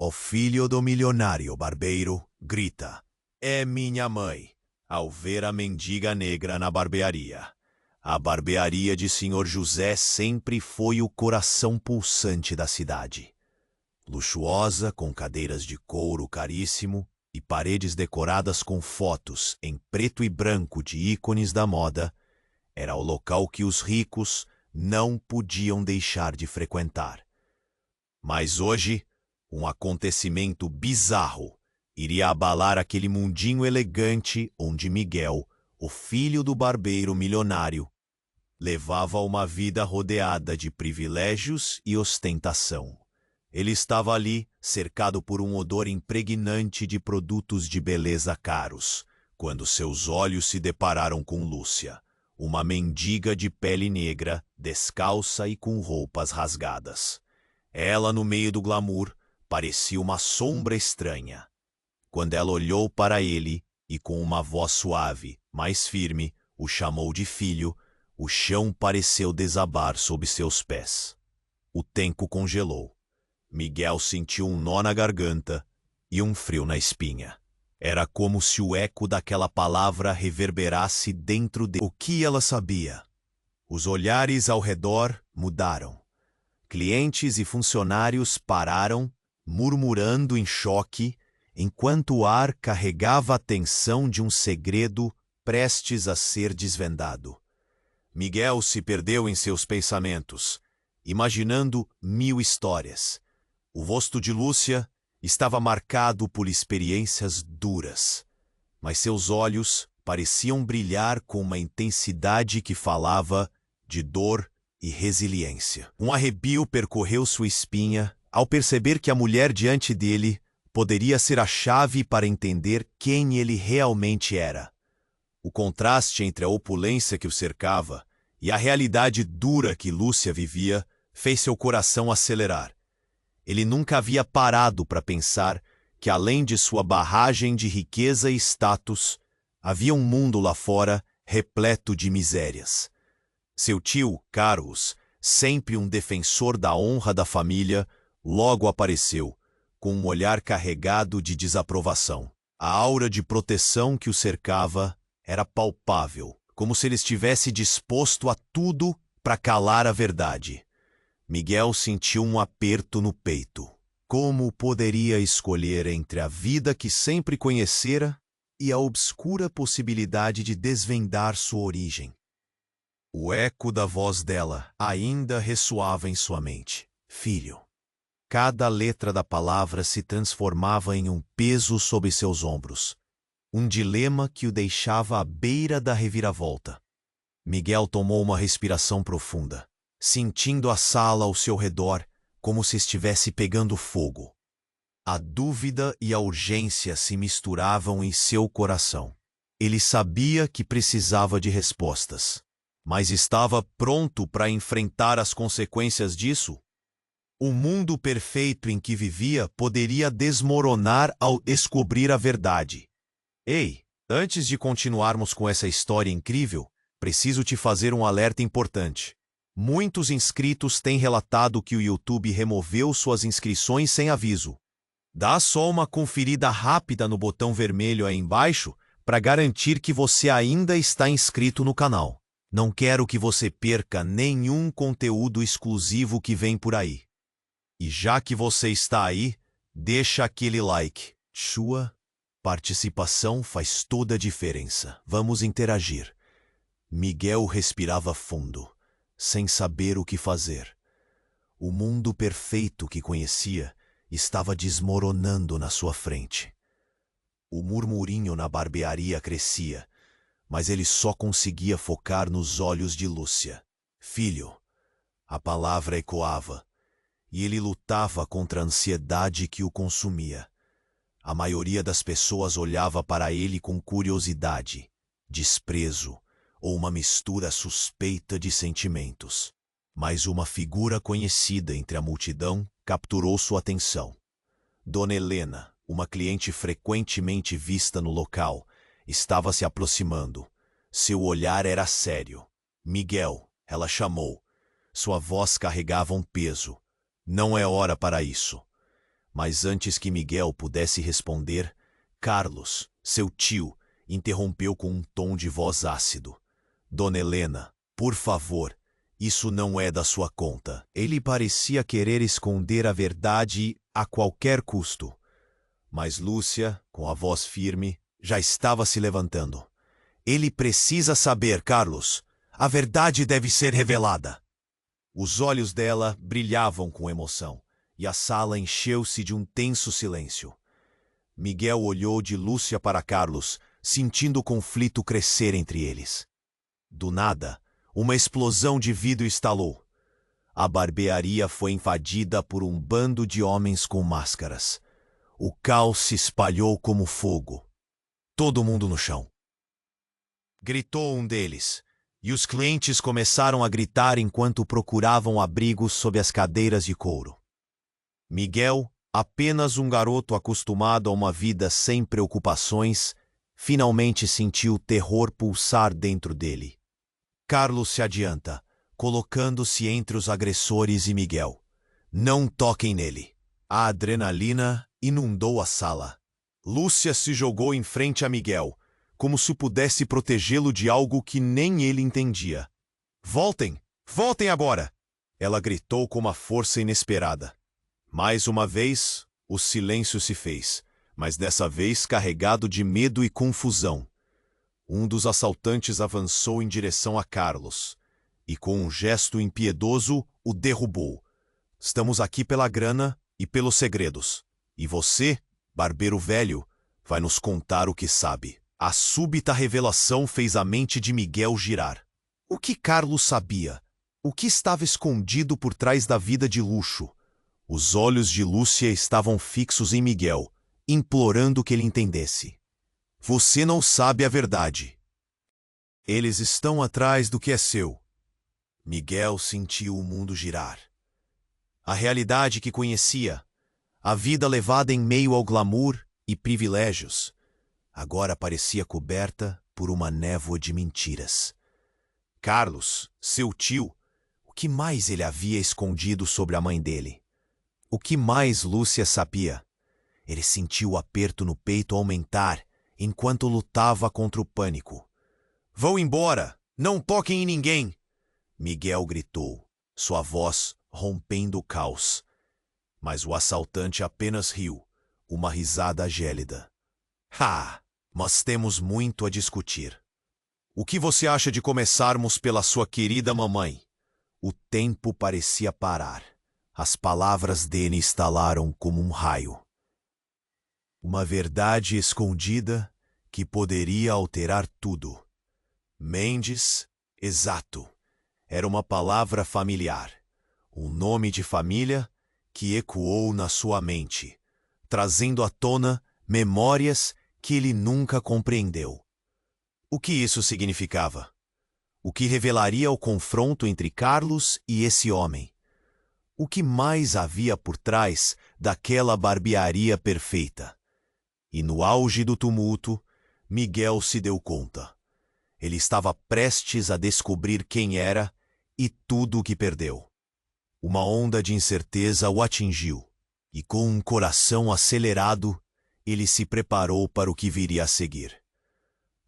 O filho do milionário barbeiro grita: "É minha mãe!" ao ver a mendiga negra na barbearia. A barbearia de Sr. José sempre foi o coração pulsante da cidade. Luxuosa, com cadeiras de couro caríssimo e paredes decoradas com fotos em preto e branco de ícones da moda, era o local que os ricos não podiam deixar de frequentar. Mas hoje, um acontecimento bizarro iria abalar aquele mundinho elegante onde Miguel, o filho do barbeiro milionário, levava uma vida rodeada de privilégios e ostentação. Ele estava ali, cercado por um odor impregnante de produtos de beleza caros, quando seus olhos se depararam com Lúcia, uma mendiga de pele negra, descalça e com roupas rasgadas. Ela, no meio do glamour, parecia uma sombra estranha. Quando ela olhou para ele e com uma voz suave, mais firme, o chamou de filho, o chão pareceu desabar sob seus pés. O tempo congelou. Miguel sentiu um nó na garganta e um frio na espinha. Era como se o eco daquela palavra reverberasse dentro dele. O que ela sabia? Os olhares ao redor mudaram. Clientes e funcionários pararam, murmurando em choque, enquanto o ar carregava a tensão de um segredo prestes a ser desvendado. Miguel se perdeu em seus pensamentos, imaginando 1000 histórias. O rosto de Lúcia estava marcado por experiências duras, mas seus olhos pareciam brilhar com uma intensidade que falava de dor e resiliência. Um arrepio percorreu sua espinha ao perceber que a mulher diante dele poderia ser a chave para entender quem ele realmente era. O contraste entre a opulência que o cercava e a realidade dura que Lúcia vivia fez seu coração acelerar. Ele nunca havia parado para pensar que, além de sua barragem de riqueza e status, havia um mundo lá fora repleto de misérias. Seu tio, Carlos, sempre um defensor da honra da família, logo apareceu, com um olhar carregado de desaprovação. A aura de proteção que o cercava era palpável, como se ele estivesse disposto a tudo para calar a verdade. Miguel sentiu um aperto no peito. Como poderia escolher entre a vida que sempre conhecera e a obscura possibilidade de desvendar sua origem? O eco da voz dela ainda ressoava em sua mente. Filho. Cada letra da palavra se transformava em um peso sob seus ombros. Um dilema que o deixava à beira da reviravolta. Miguel tomou uma respiração profunda, sentindo a sala ao seu redor como se estivesse pegando fogo. A dúvida e a urgência se misturavam em seu coração. Ele sabia que precisava de respostas, mas estava pronto para enfrentar as consequências disso? O mundo perfeito em que vivia poderia desmoronar ao descobrir a verdade. Ei, antes de continuarmos com essa história incrível, preciso te fazer um alerta importante. Muitos inscritos têm relatado que o YouTube removeu suas inscrições sem aviso. Dá só uma conferida rápida no botão vermelho aí embaixo para garantir que você ainda está inscrito no canal. Não quero que você perca nenhum conteúdo exclusivo que vem por aí. E já que você está aí, deixa aquele like. Sua participação faz toda a diferença. Vamos interagir. Miguel respirava fundo, sem saber o que fazer. O mundo perfeito que conhecia estava desmoronando na sua frente. O murmurinho na barbearia crescia, mas ele só conseguia focar nos olhos de Lúcia. Filho. A palavra ecoava, e ele lutava contra a ansiedade que o consumia. A maioria das pessoas olhava para ele com curiosidade, desprezo ou uma mistura suspeita de sentimentos. Mas uma figura conhecida entre a multidão capturou sua atenção. Dona Helena, uma cliente frequentemente vista no local, estava se aproximando. Seu olhar era sério. Miguel, ela chamou. Sua voz carregava um peso. Não é hora para isso. Mas antes que Miguel pudesse responder, Carlos, seu tio, interrompeu com um tom de voz ácido. Dona Helena, por favor, isso não é da sua conta. Ele parecia querer esconder a verdade a qualquer custo. Mas Lúcia, com a voz firme, já estava se levantando. Ele precisa saber, Carlos. A verdade deve ser revelada. Os olhos dela brilhavam com emoção, e a sala encheu-se de um tenso silêncio. Miguel olhou de Lúcia para Carlos, sentindo o conflito crescer entre eles. Do nada, uma explosão de vidro estalou. A barbearia foi invadida por um bando de homens com máscaras. O caos se espalhou como fogo. Todo mundo no chão. Gritou um deles, e os clientes começaram a gritar enquanto procuravam abrigos sob as cadeiras de couro. Miguel, apenas um garoto acostumado a uma vida sem preocupações, finalmente sentiu o terror pulsar dentro dele. Carlos se adianta, colocando-se entre os agressores e Miguel. Não toquem nele. A adrenalina inundou a sala. Lúcia se jogou em frente a Miguel, como se pudesse protegê-lo de algo que nem ele entendia. Voltem! Voltem agora! Ela gritou com uma força inesperada. Mais uma vez, o silêncio se fez, mas dessa vez carregado de medo e confusão. Um dos assaltantes avançou em direção a Carlos e, com um gesto impiedoso, o derrubou. Estamos aqui pela grana e pelos segredos. E você, barbeiro velho, vai nos contar o que sabe. A súbita revelação fez a mente de Miguel girar. O que Carlos sabia? O que estava escondido por trás da vida de luxo? Os olhos de Lúcia estavam fixos em Miguel, implorando que ele entendesse. Você não sabe a verdade. Eles estão atrás do que é seu. Miguel sentiu o mundo girar. A realidade que conhecia, a vida levada em meio ao glamour e privilégios, agora parecia coberta por uma névoa de mentiras. Carlos, seu tio, o que mais ele havia escondido sobre a mãe dele? O que mais Lúcia sabia? Ele sentiu o aperto no peito aumentar enquanto lutava contra o pânico. Vão embora! Não toquem em ninguém! Miguel gritou, sua voz rompendo o caos. Mas o assaltante apenas riu, uma risada gélida. Ah! Mas temos muito a discutir. O que você acha de começarmos pela sua querida mamãe? O tempo parecia parar. As palavras dele estalaram como um raio. Uma verdade escondida que poderia alterar tudo. Mendes, exato. Era uma palavra familiar. Um nome de família que ecoou na sua mente, trazendo à tona memórias que ele nunca compreendeu. O que isso significava? O que revelaria o confronto entre Carlos e esse homem? O que mais havia por trás daquela barbearia perfeita? E no auge do tumulto, Miguel se deu conta. Ele estava prestes a descobrir quem era e tudo o que perdeu. Uma onda de incerteza o atingiu, e com um coração acelerado, ele se preparou para o que viria a seguir.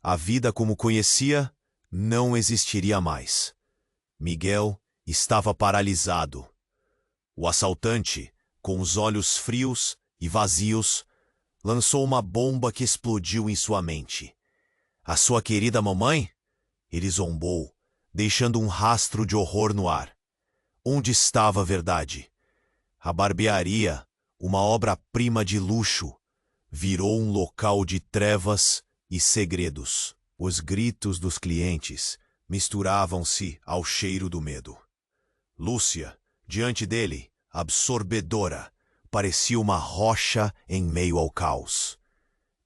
A vida como conhecia não existiria mais. Miguel estava paralisado. O assaltante, com os olhos frios e vazios, lançou uma bomba que explodiu em sua mente. A sua querida mamãe? Ele zombou, deixando um rastro de horror no ar. Onde estava a verdade? A barbearia, uma obra-prima de luxo, virou um local de trevas e segredos. Os gritos dos clientes misturavam-se ao cheiro do medo. Lúcia, diante dele, absorvedora, parecia uma rocha em meio ao caos.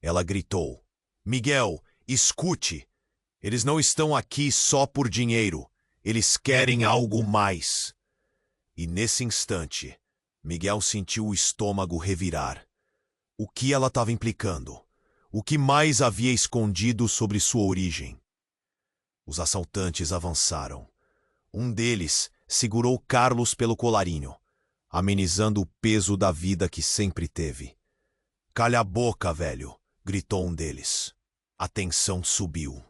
Ela gritou: Miguel, escute! Eles não estão aqui só por dinheiro. Eles querem algo mais. E nesse instante, Miguel sentiu o estômago revirar. O que ela estava implicando? O que mais havia escondido sobre sua origem? Os assaltantes avançaram. Um deles segurou Carlos pelo colarinho. amenizando o peso da vida que sempre teve. "Calha a boca, velho", gritou um deles. A tensão subiu.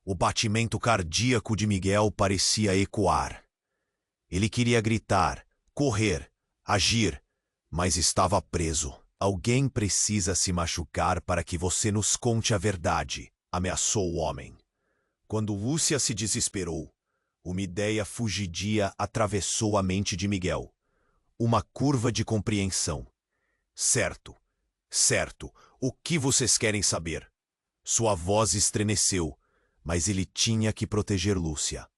O batimento cardíaco de Miguel parecia ecoar. Ele queria gritar, correr, agir, mas estava preso. "Alguém precisa se machucar para que você nos conte a verdade", ameaçou o homem. Quando Lúcia se desesperou, uma ideia fugidia atravessou a mente de Miguel. Uma curva de compreensão. Certo, o que vocês querem saber?" Sua voz estremeceu, mas ele tinha que proteger Lúcia.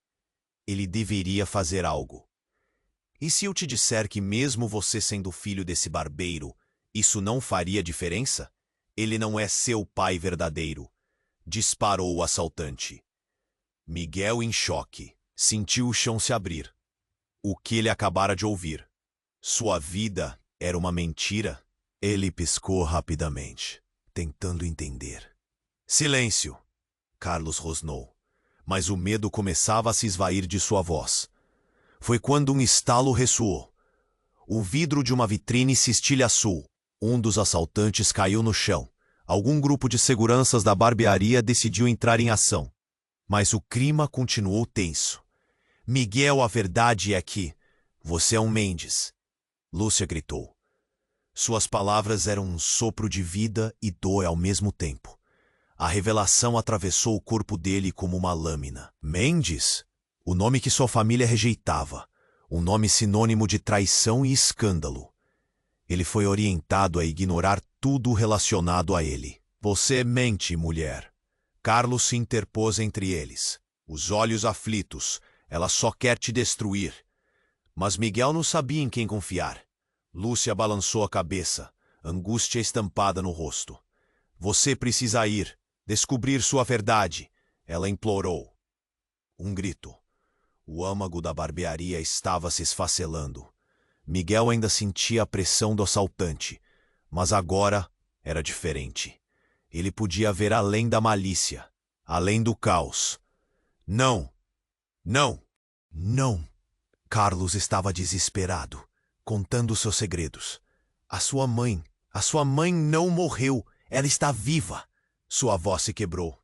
Ele deveria fazer algo. "E se eu te disser que mesmo você sendo filho desse barbeiro, isso não faria diferença? Ele não é seu pai verdadeiro", disparou o assaltante. Miguel, em choque, sentiu o chão se abrir. O que ele acabara de ouvir? Sua vida era uma mentira? Ele piscou rapidamente, tentando entender. "Silêncio!" Carlos rosnou, mas o medo começava a se esvair de sua voz. Foi quando um estalo ressoou. O vidro de uma vitrine se estilhaçou. Um dos assaltantes caiu no chão. Algum grupo de seguranças da barbearia decidiu entrar em ação. Mas o clima continuou tenso. "Miguel, a verdade é que você é um Mendes", Lúcia gritou. Suas palavras eram um sopro de vida e dor ao mesmo tempo. A revelação atravessou o corpo dele como uma lâmina. Mendes? O nome que sua família rejeitava. Um nome sinônimo de traição e escândalo. Ele foi orientado a ignorar tudo relacionado a ele. "Você mente, mulher." Carlos se interpôs entre eles. Os olhos aflitos. "Ela só quer te destruir." Mas Miguel não sabia em quem confiar. Lúcia balançou a cabeça, angústia estampada no rosto. "Você precisa ir, descobrir sua verdade", ela implorou. Um grito. O âmago da barbearia estava se esfacelando. Miguel ainda sentia a pressão do assaltante, mas agora era diferente. Ele podia ver além da malícia, além do caos. "Não! Não! Não!" Carlos estava desesperado, contando seus segredos. A sua mãe não morreu, ela está viva." Sua voz se quebrou.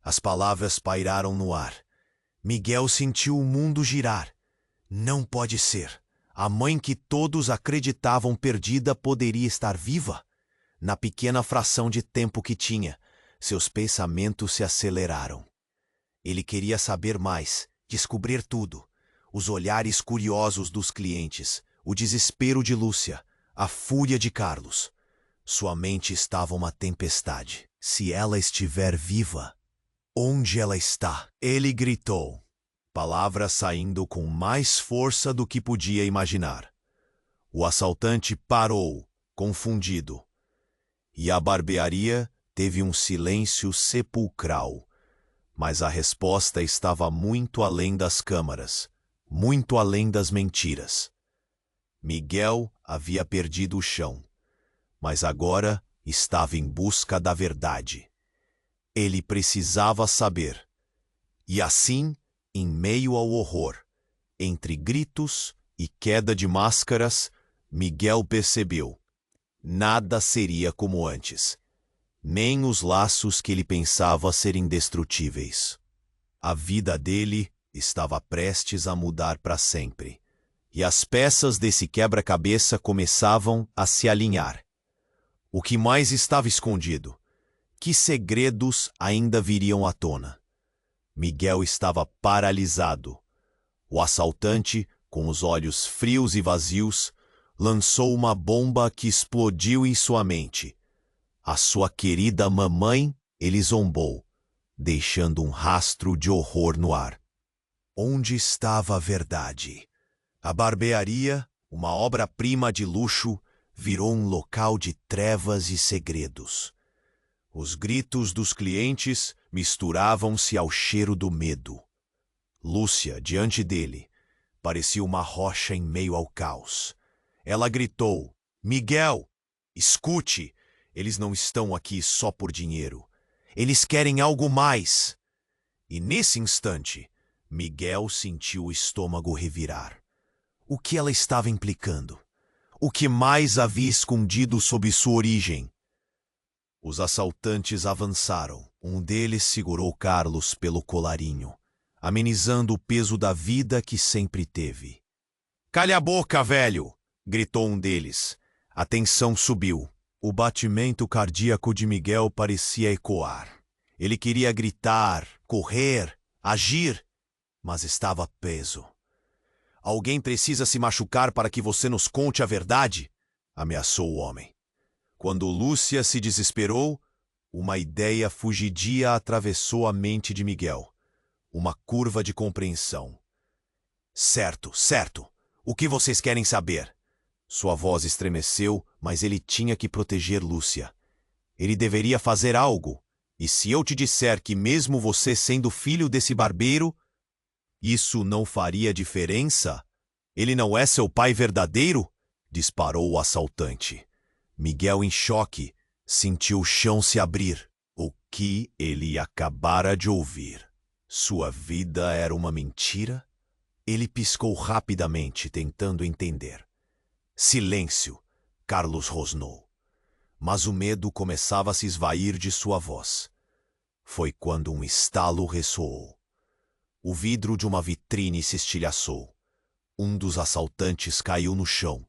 As palavras pairaram no ar. Miguel sentiu o mundo girar. Não pode ser. A mãe que todos acreditavam perdida poderia estar viva? Na pequena fração de tempo que tinha, seus pensamentos se aceleraram. Ele queria saber mais, descobrir tudo. Os olhares curiosos dos clientes, o desespero de Lúcia, a fúria de Carlos. Sua mente estava uma tempestade. Se ela estiver viva, onde ela está? Ele gritou, palavras saindo com mais força do que podia imaginar. O assaltante parou, confundido. E a barbearia teve um silêncio sepulcral. Mas a resposta estava muito além das câmaras, muito além das mentiras. Miguel havia perdido o chão, mas agora estava em busca da verdade. Ele precisava saber. E assim, em meio ao horror, entre gritos e queda de máscaras, Miguel percebeu: nada seria como antes, nem os laços que ele pensava ser indestrutíveis. A vida dele estava prestes a mudar para sempre, e as peças desse quebra-cabeça começavam a se alinhar. O que mais estava escondido? Que segredos ainda viriam à tona? Miguel estava paralisado. O assaltante, com os olhos frios e vazios, lançou uma bomba que explodiu em sua mente. A sua querida mamãe, ele zombou, deixando um rastro de horror no ar. Onde estava a verdade? A barbearia, uma obra-prima de luxo, virou um local de trevas e segredos. Os gritos dos clientes misturavam-se ao cheiro do medo. Lúcia, diante dele, parecia uma rocha em meio ao caos. Ela gritou: "Miguel, escute! Eles não estão aqui só por dinheiro. Eles querem algo mais." E nesse instante, Miguel sentiu o estômago revirar. O que ela estava implicando? o que mais havia escondido sob sua origem. Os assaltantes avançaram. Um deles segurou Carlos pelo colarinho, amenizando o peso da vida que sempre teve. "Calha a boca, velho!" gritou um deles. A tensão subiu. O batimento cardíaco de Miguel parecia ecoar. Ele queria gritar, correr, agir, mas estava preso. "Alguém precisa se machucar para que você nos conte a verdade?" ameaçou o homem. Quando Lúcia se desesperou, uma ideia fugidia atravessou a mente de Miguel. Uma curva de compreensão. Certo. O que vocês querem saber?" Sua voz estremeceu, mas ele tinha que proteger Lúcia. Ele deveria fazer algo. "E se eu te disser que mesmo você sendo filho desse barbeiro, isso não faria diferença? Ele não é seu pai verdadeiro?" disparou o assaltante. Miguel, em choque, sentiu o chão se abrir. O que ele acabara de ouvir? Sua vida era uma mentira? Ele piscou rapidamente, tentando entender. "Silêncio!" Carlos rosnou. Mas o medo começava a se esvair de sua voz. Foi quando um estalo ressoou. O vidro de uma vitrine se estilhaçou. Um dos assaltantes caiu no chão.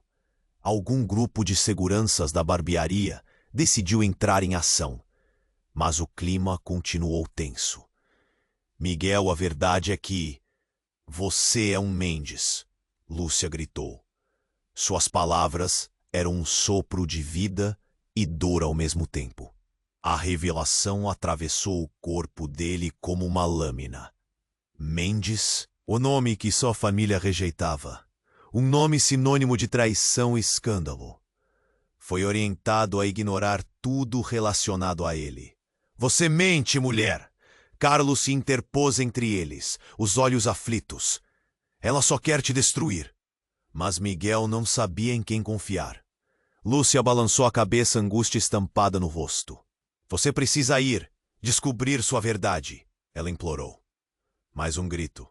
Algum grupo de seguranças da barbearia decidiu entrar em ação. Mas o clima continuou tenso. "Miguel, a verdade é que... você é um Mendes", Lúcia gritou. Suas palavras eram um sopro de vida e dor ao mesmo tempo. A revelação atravessou o corpo dele como uma lâmina. Mendes, o nome que sua família rejeitava. Um nome sinônimo de traição e escândalo. Foi orientado a ignorar tudo relacionado a ele. "Você mente, mulher!" Carlos se interpôs entre eles, os olhos aflitos. "Ela só quer te destruir." Mas Miguel não sabia em quem confiar. Lúcia balançou a cabeça, angústia estampada no rosto. "Você precisa ir, descobrir sua verdade", ela implorou. Mais um grito.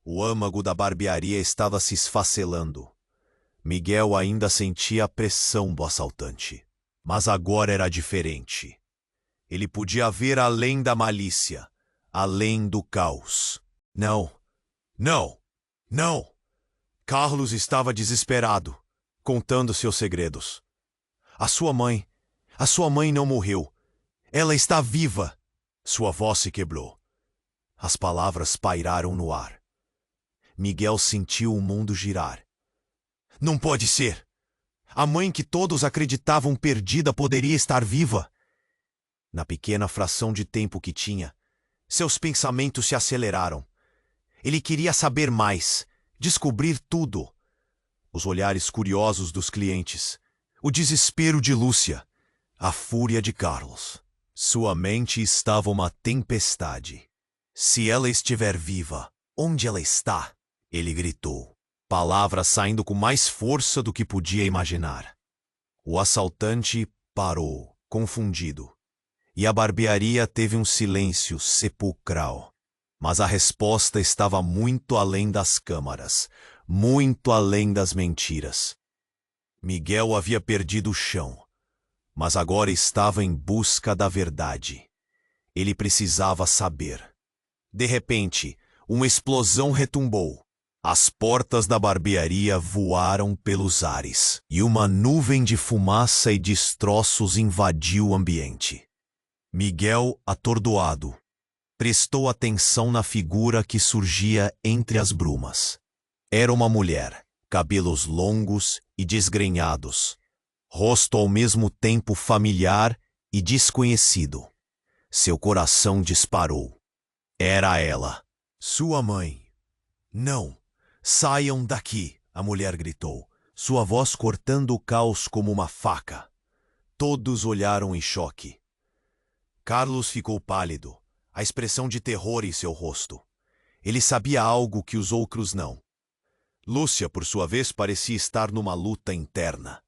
O âmago da barbearia estava se esfacelando. Miguel ainda sentia a pressão do assaltante. Mas agora era diferente. Ele podia ver além da malícia, além do caos. Não. Carlos estava desesperado, contando seus segredos. A sua mãe não morreu. Ela está viva." Sua voz se quebrou. As palavras pairaram no ar. Miguel sentiu o mundo girar. "Não pode ser! A mãe que todos acreditavam perdida poderia estar viva!" Na pequena fração de tempo que tinha, seus pensamentos se aceleraram. Ele queria saber mais, descobrir tudo. Os olhares curiosos dos clientes, o desespero de Lúcia, a fúria de Carlos. Sua mente estava uma tempestade. "Se ela estiver viva, onde ela está?" ele gritou, palavras saindo com mais força do que podia imaginar. O assaltante parou, confundido, e a barbearia teve um silêncio sepulcral. Mas a resposta estava muito além das câmaras, muito além das mentiras. Miguel havia perdido o chão, mas agora estava em busca da verdade. Ele precisava saber. De repente, uma explosão retumbou. As portas da barbearia voaram pelos ares, e uma nuvem de fumaça e destroços invadiu o ambiente. Miguel, atordoado, prestou atenção na figura que surgia entre as brumas. Era uma mulher, cabelos longos e desgrenhados, rosto ao mesmo tempo familiar e desconhecido. Seu coração disparou. Era ela, sua mãe. "Não! Saiam daqui!" a mulher gritou, sua voz cortando o caos como uma faca. Todos olharam em choque. Carlos ficou pálido, a expressão de terror em seu rosto. Ele sabia algo que os outros não. Lúcia, por sua vez, parecia estar numa luta interna.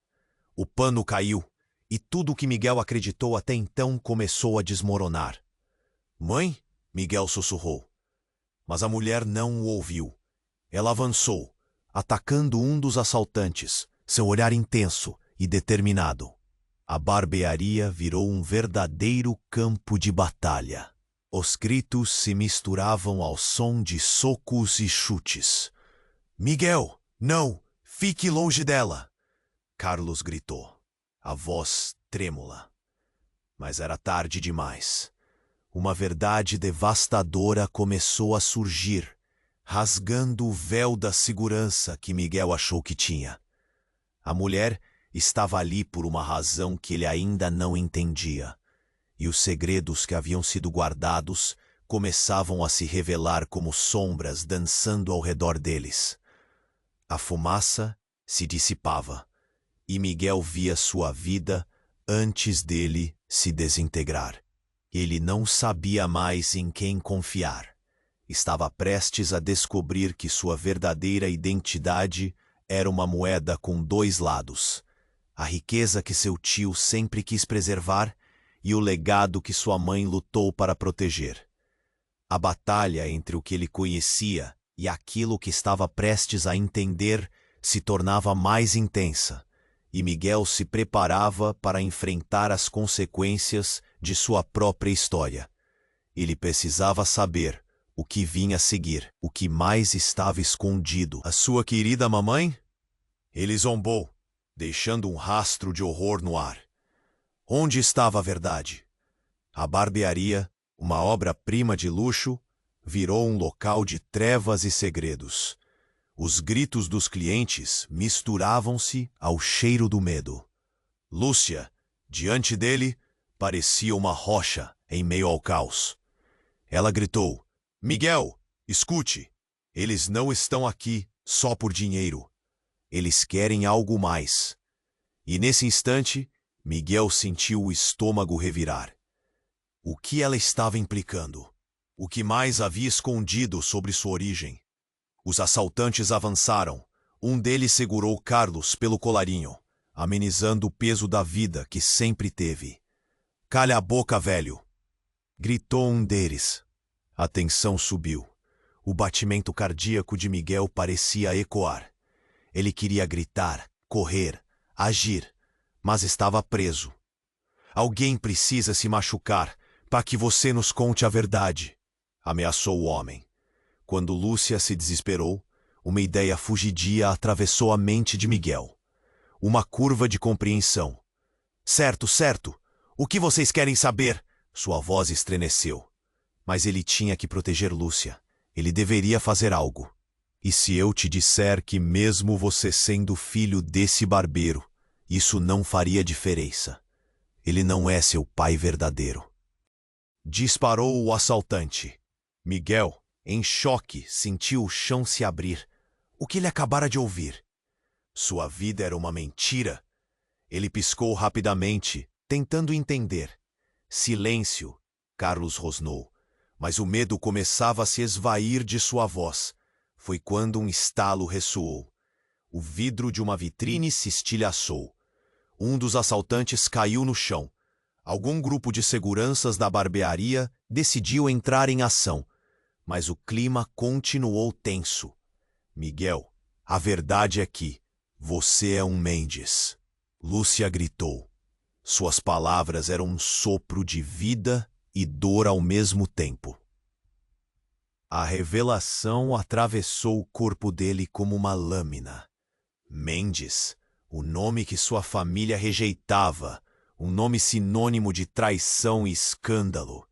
O pano caiu, e tudo o que Miguel acreditou até então começou a desmoronar. "Mãe?" Miguel sussurrou. Mas a mulher não o ouviu. Ela avançou, atacando um dos assaltantes, seu olhar intenso e determinado. A barbearia virou um verdadeiro campo de batalha. Os gritos se misturavam ao som de socos e chutes. Miguel, não! Fique longe dela! Carlos gritou, a voz trêmula. Mas era tarde demais. Uma verdade devastadora começou a surgir, rasgando o véu da segurança que Miguel achou que tinha. A mulher estava ali por uma razão que ele ainda não entendia, e os segredos que haviam sido guardados começavam a se revelar como sombras dançando ao redor deles. A fumaça se dissipava, e Miguel via sua vida antes dele se desintegrar. Ele não sabia mais em quem confiar. Estava prestes a descobrir que sua verdadeira identidade era uma moeda com dois lados: a riqueza que seu tio sempre quis preservar e o legado que sua mãe lutou para proteger. A batalha entre o que ele conhecia e aquilo que estava prestes a entender se tornava mais intensa, e Miguel se preparava para enfrentar as consequências de sua própria história. Ele precisava saber o que vinha a seguir, o que mais estava escondido. A sua querida mamãe? Ele zombou, deixando um rastro de horror no ar. Onde estava a verdade? A barbearia, uma obra-prima de luxo, virou um local de trevas e segredos. Os gritos dos clientes misturavam-se ao cheiro do medo. Lúcia, diante dele, parecia uma rocha em meio ao caos. Ela gritou, Miguel, escute, eles não estão aqui só por dinheiro. Eles querem algo mais. E nesse instante, Miguel sentiu o estômago revirar. O que ela estava implicando? O que mais havia escondido sobre sua origem? Os assaltantes avançaram. Um deles segurou Carlos pelo colarinho, amenizando o peso da vida que sempre teve. Calha a boca, velho! Gritou um deles. A tensão subiu. O batimento cardíaco de Miguel parecia ecoar. Ele queria gritar, correr, agir, mas estava preso. Alguém precisa se machucar para que você nos conte a verdade, ameaçou o homem. Quando Lúcia se desesperou, uma ideia fugidia atravessou a mente de Miguel. Uma curva de compreensão. Certo, certo. O que vocês querem saber? Sua voz estremeceu. Mas ele tinha que proteger Lúcia. Ele deveria fazer algo. E se eu te disser que mesmo você sendo filho desse barbeiro, isso não faria diferença. Ele não é seu pai verdadeiro. Disparou o assaltante. Miguel, em choque, sentiu o chão se abrir. O que ele acabara de ouvir? Sua vida era uma mentira? Ele piscou rapidamente, tentando entender. Silêncio, Carlos rosnou, mas o medo começava a se esvair de sua voz. Foi quando um estalo ressoou. O vidro de uma vitrine se estilhaçou. Um dos assaltantes caiu no chão. Algum grupo de seguranças da barbearia decidiu entrar em ação, mas o clima continuou tenso. Miguel, a verdade é que você é um Mendes. Lúcia gritou. Suas palavras eram um sopro de vida e dor ao mesmo tempo. A revelação atravessou o corpo dele como uma lâmina. Mendes, o nome que sua família rejeitava, um nome sinônimo de traição e escândalo.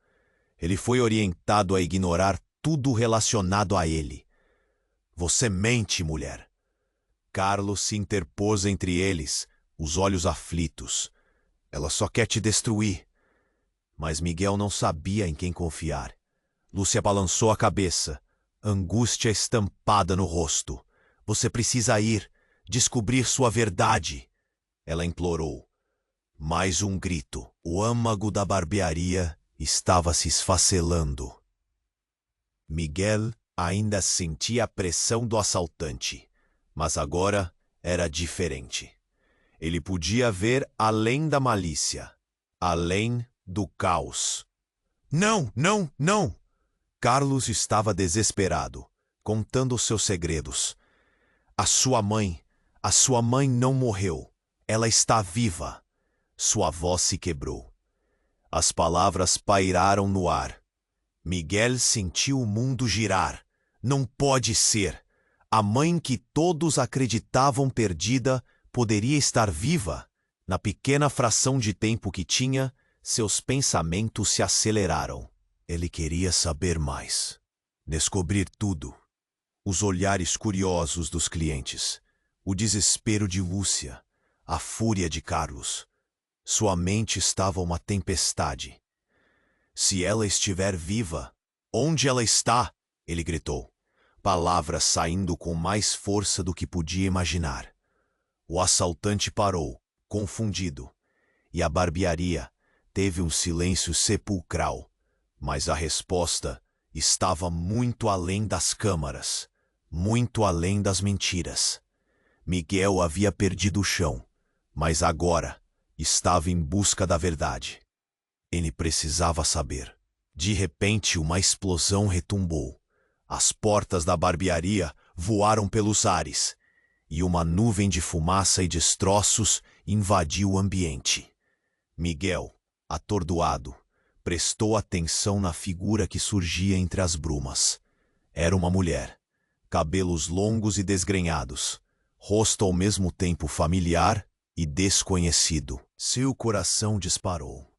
Ele foi orientado a ignorar tudo relacionado a ele. Você mente, mulher. Carlos se interpôs entre eles, os olhos aflitos. Ela só quer te destruir. Mas Miguel não sabia em quem confiar. Lúcia balançou a cabeça, angústia estampada no rosto. Você precisa ir, descobrir sua verdade. Ela implorou. Mais um grito. O âmago da barbearia estava se esfacelando. Miguel ainda sentia a pressão do assaltante, mas agora era diferente. Ele podia ver além da malícia, além do caos. Não, não, não! Carlos estava desesperado, contando seus segredos. A sua mãe, A sua mãe não morreu. Ela está viva. Sua voz se quebrou. As palavras pairaram no ar. Miguel sentiu o mundo girar. Não pode ser. A mãe que todos acreditavam perdida poderia estar viva. Na pequena fração de tempo que tinha, seus pensamentos se aceleraram. Ele queria saber mais. Descobrir tudo. Os olhares curiosos dos clientes. O desespero de Lúcia. A fúria de Carlos. Sua mente estava uma tempestade. Se ela estiver viva, onde ela está? Ele gritou. Palavras saindo com mais força do que podia imaginar. O assaltante parou, confundido, e a barbearia teve um silêncio sepulcral. Mas a resposta estava muito além das câmaras, muito além das mentiras. Miguel havia perdido o chão, mas agora estava em busca da verdade. Ele precisava saber. De repente, uma explosão retumbou. As portas da barbearia voaram pelos ares, e uma nuvem de fumaça e destroços invadiu o ambiente. Miguel, atordoado, prestou atenção na figura que surgia entre as brumas. Era uma mulher, cabelos longos e desgrenhados, rosto ao mesmo tempo familiar e desconhecido. Seu coração disparou.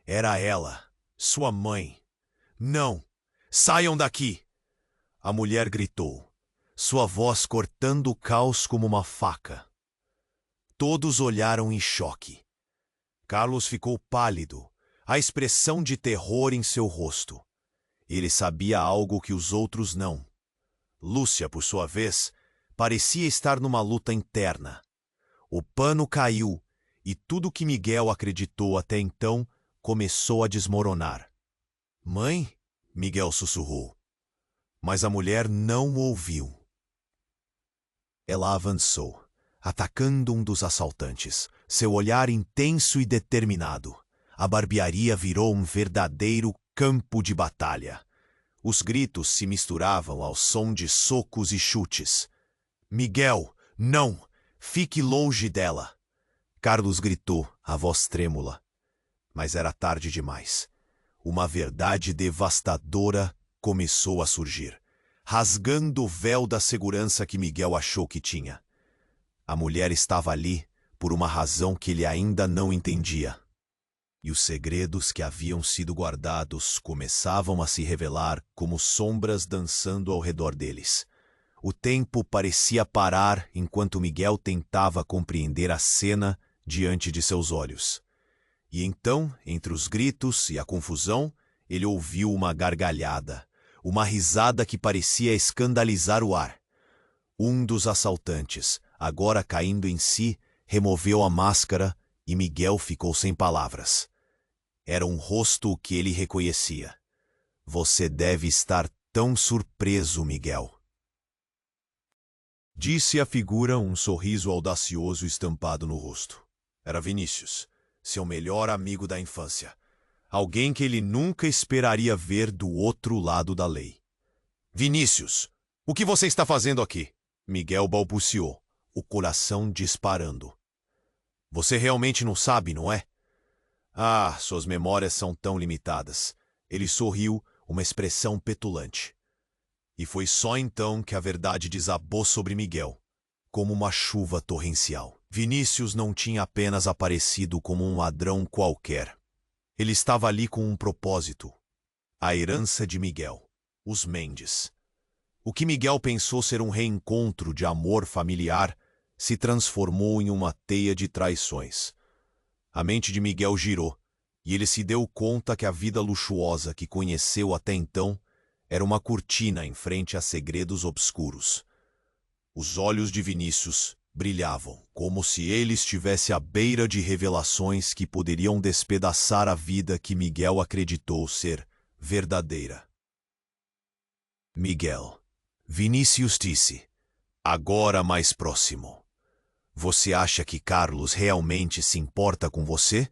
Era ela, sua mãe. Não! Saiam daqui! A mulher gritou, sua voz cortando o caos como uma faca. Todos olharam em choque. Carlos ficou pálido, a expressão de terror em seu rosto. Ele sabia algo que os outros não. Lúcia, por sua vez, parecia estar numa luta interna. O pano caiu e tudo que Miguel acreditou até então começou a desmoronar. Mãe? Miguel sussurrou. Mas a mulher não o ouviu. Ela avançou, atacando um dos assaltantes, seu olhar intenso e determinado. A barbearia virou um verdadeiro campo de batalha. Os gritos se misturavam ao som de socos e chutes. Miguel, não! Fique longe dela! Carlos gritou, a voz trêmula. Mas era tarde demais. Uma verdade devastadora começou a surgir, rasgando o véu da segurança que Miguel achou que tinha. A mulher estava ali por uma razão que ele ainda não entendia. E os segredos que haviam sido guardados começavam a se revelar como sombras dançando ao redor deles. O tempo parecia parar enquanto Miguel tentava compreender a cena diante de seus olhos. E então, entre os gritos e a confusão, ele ouviu uma gargalhada, uma risada que parecia escandalizar o ar. Um dos assaltantes, agora caindo em si, removeu a máscara e Miguel ficou sem palavras. Era um rosto que ele reconhecia. Você deve estar tão surpreso, Miguel. Disse a figura, um sorriso audacioso estampado no rosto. Era Vinícius, seu melhor amigo da infância. Alguém que ele nunca esperaria ver do outro lado da lei. Vinícius, o que você está fazendo aqui? Miguel balbuciou, o coração disparando. Você realmente não sabe, não é? Ah, suas memórias são tão limitadas. Ele sorriu, uma expressão petulante. E foi só então que a verdade desabou sobre Miguel, como uma chuva torrencial. Vinícius não tinha apenas aparecido como um ladrão qualquer. Ele estava ali com um propósito. A herança de Miguel, os Mendes. O que Miguel pensou ser um reencontro de amor familiar se transformou em uma teia de traições. A mente de Miguel girou, e ele se deu conta que a vida luxuosa que conheceu até então era uma cortina em frente a segredos obscuros. Os olhos de Vinícius brilhavam, como se ele estivesse à beira de revelações que poderiam despedaçar a vida que Miguel acreditou ser verdadeira. Miguel, Vinícius disse, agora mais próximo. Você acha que Carlos realmente se importa com você?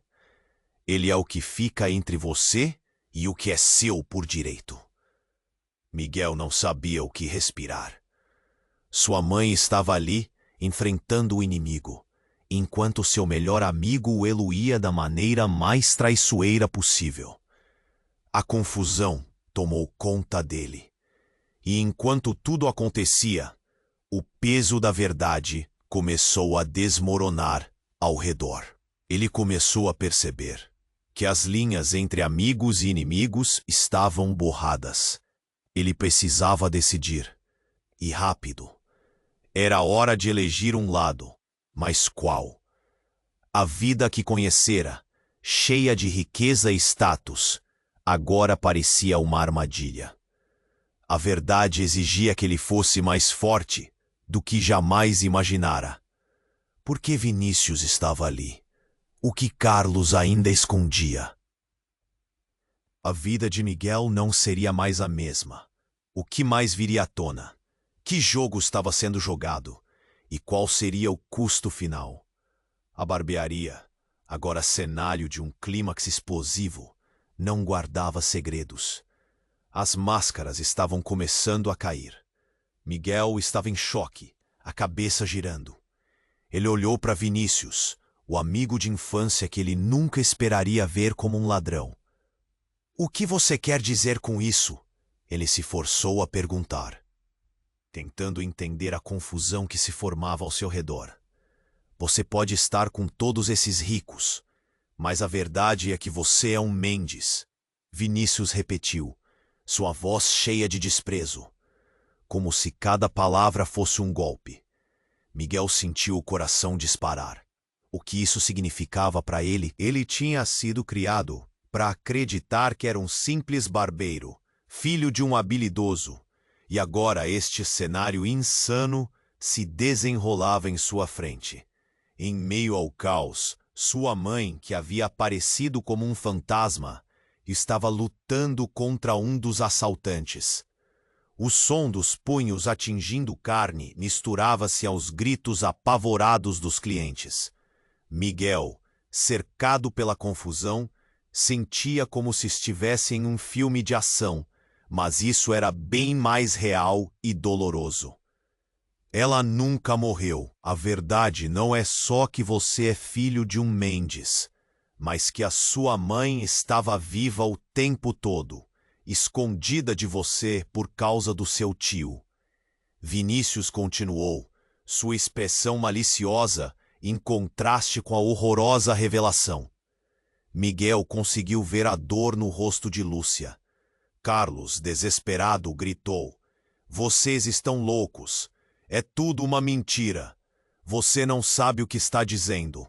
Ele é o que fica entre você e o que é seu por direito. Miguel não sabia o que respirar. Sua mãe estava ali, enfrentando o inimigo, enquanto seu melhor amigo o elogia da maneira mais traiçoeira possível. A confusão tomou conta dele. E enquanto tudo acontecia, o peso da verdade começou a desmoronar ao redor. Ele começou a perceber que as linhas entre amigos e inimigos estavam borradas. Ele precisava decidir, e rápido. Era hora de elegir um lado, mas qual? A vida que conhecera, cheia de riqueza e status, agora parecia uma armadilha. A verdade exigia que ele fosse mais forte do que jamais imaginara. Por que Vinícius estava ali? O que Carlos ainda escondia? A vida de Miguel não seria mais a mesma. O que mais viria à tona? Que jogo estava sendo jogado? E qual seria o custo final? A barbearia, agora cenário de um clímax explosivo, não guardava segredos. As máscaras estavam começando a cair. Miguel estava em choque, a cabeça girando. Ele olhou para Vinícius, o amigo de infância que ele nunca esperaria ver como um ladrão. "O que você quer dizer com isso?" Ele se forçou a perguntar, tentando entender a confusão que se formava ao seu redor. "Você pode estar com todos esses ricos, mas a verdade é que você é um Mendes." Vinícius repetiu, sua voz cheia de desprezo, como se cada palavra fosse um golpe. Miguel sentiu o coração disparar. O que isso significava para ele? Ele tinha sido criado para acreditar que era um simples barbeiro, filho de um habilidoso, e agora este cenário insano se desenrolava em sua frente. Em meio ao caos, sua mãe, que havia aparecido como um fantasma, estava lutando contra um dos assaltantes. O som dos punhos atingindo carne misturava-se aos gritos apavorados dos clientes. Miguel, cercado pela confusão, sentia como se estivesse em um filme de ação, mas isso era bem mais real e doloroso. Ela nunca morreu. A verdade não é só que você é filho de um Mendes, mas que a sua mãe estava viva o tempo todo, escondida de você por causa do seu tio. Vinícius continuou, sua expressão maliciosa em contraste com a horrorosa revelação. Miguel conseguiu ver a dor no rosto de Lúcia. Carlos, desesperado, gritou: "Vocês estão loucos! É tudo uma mentira! Você não sabe o que está dizendo!"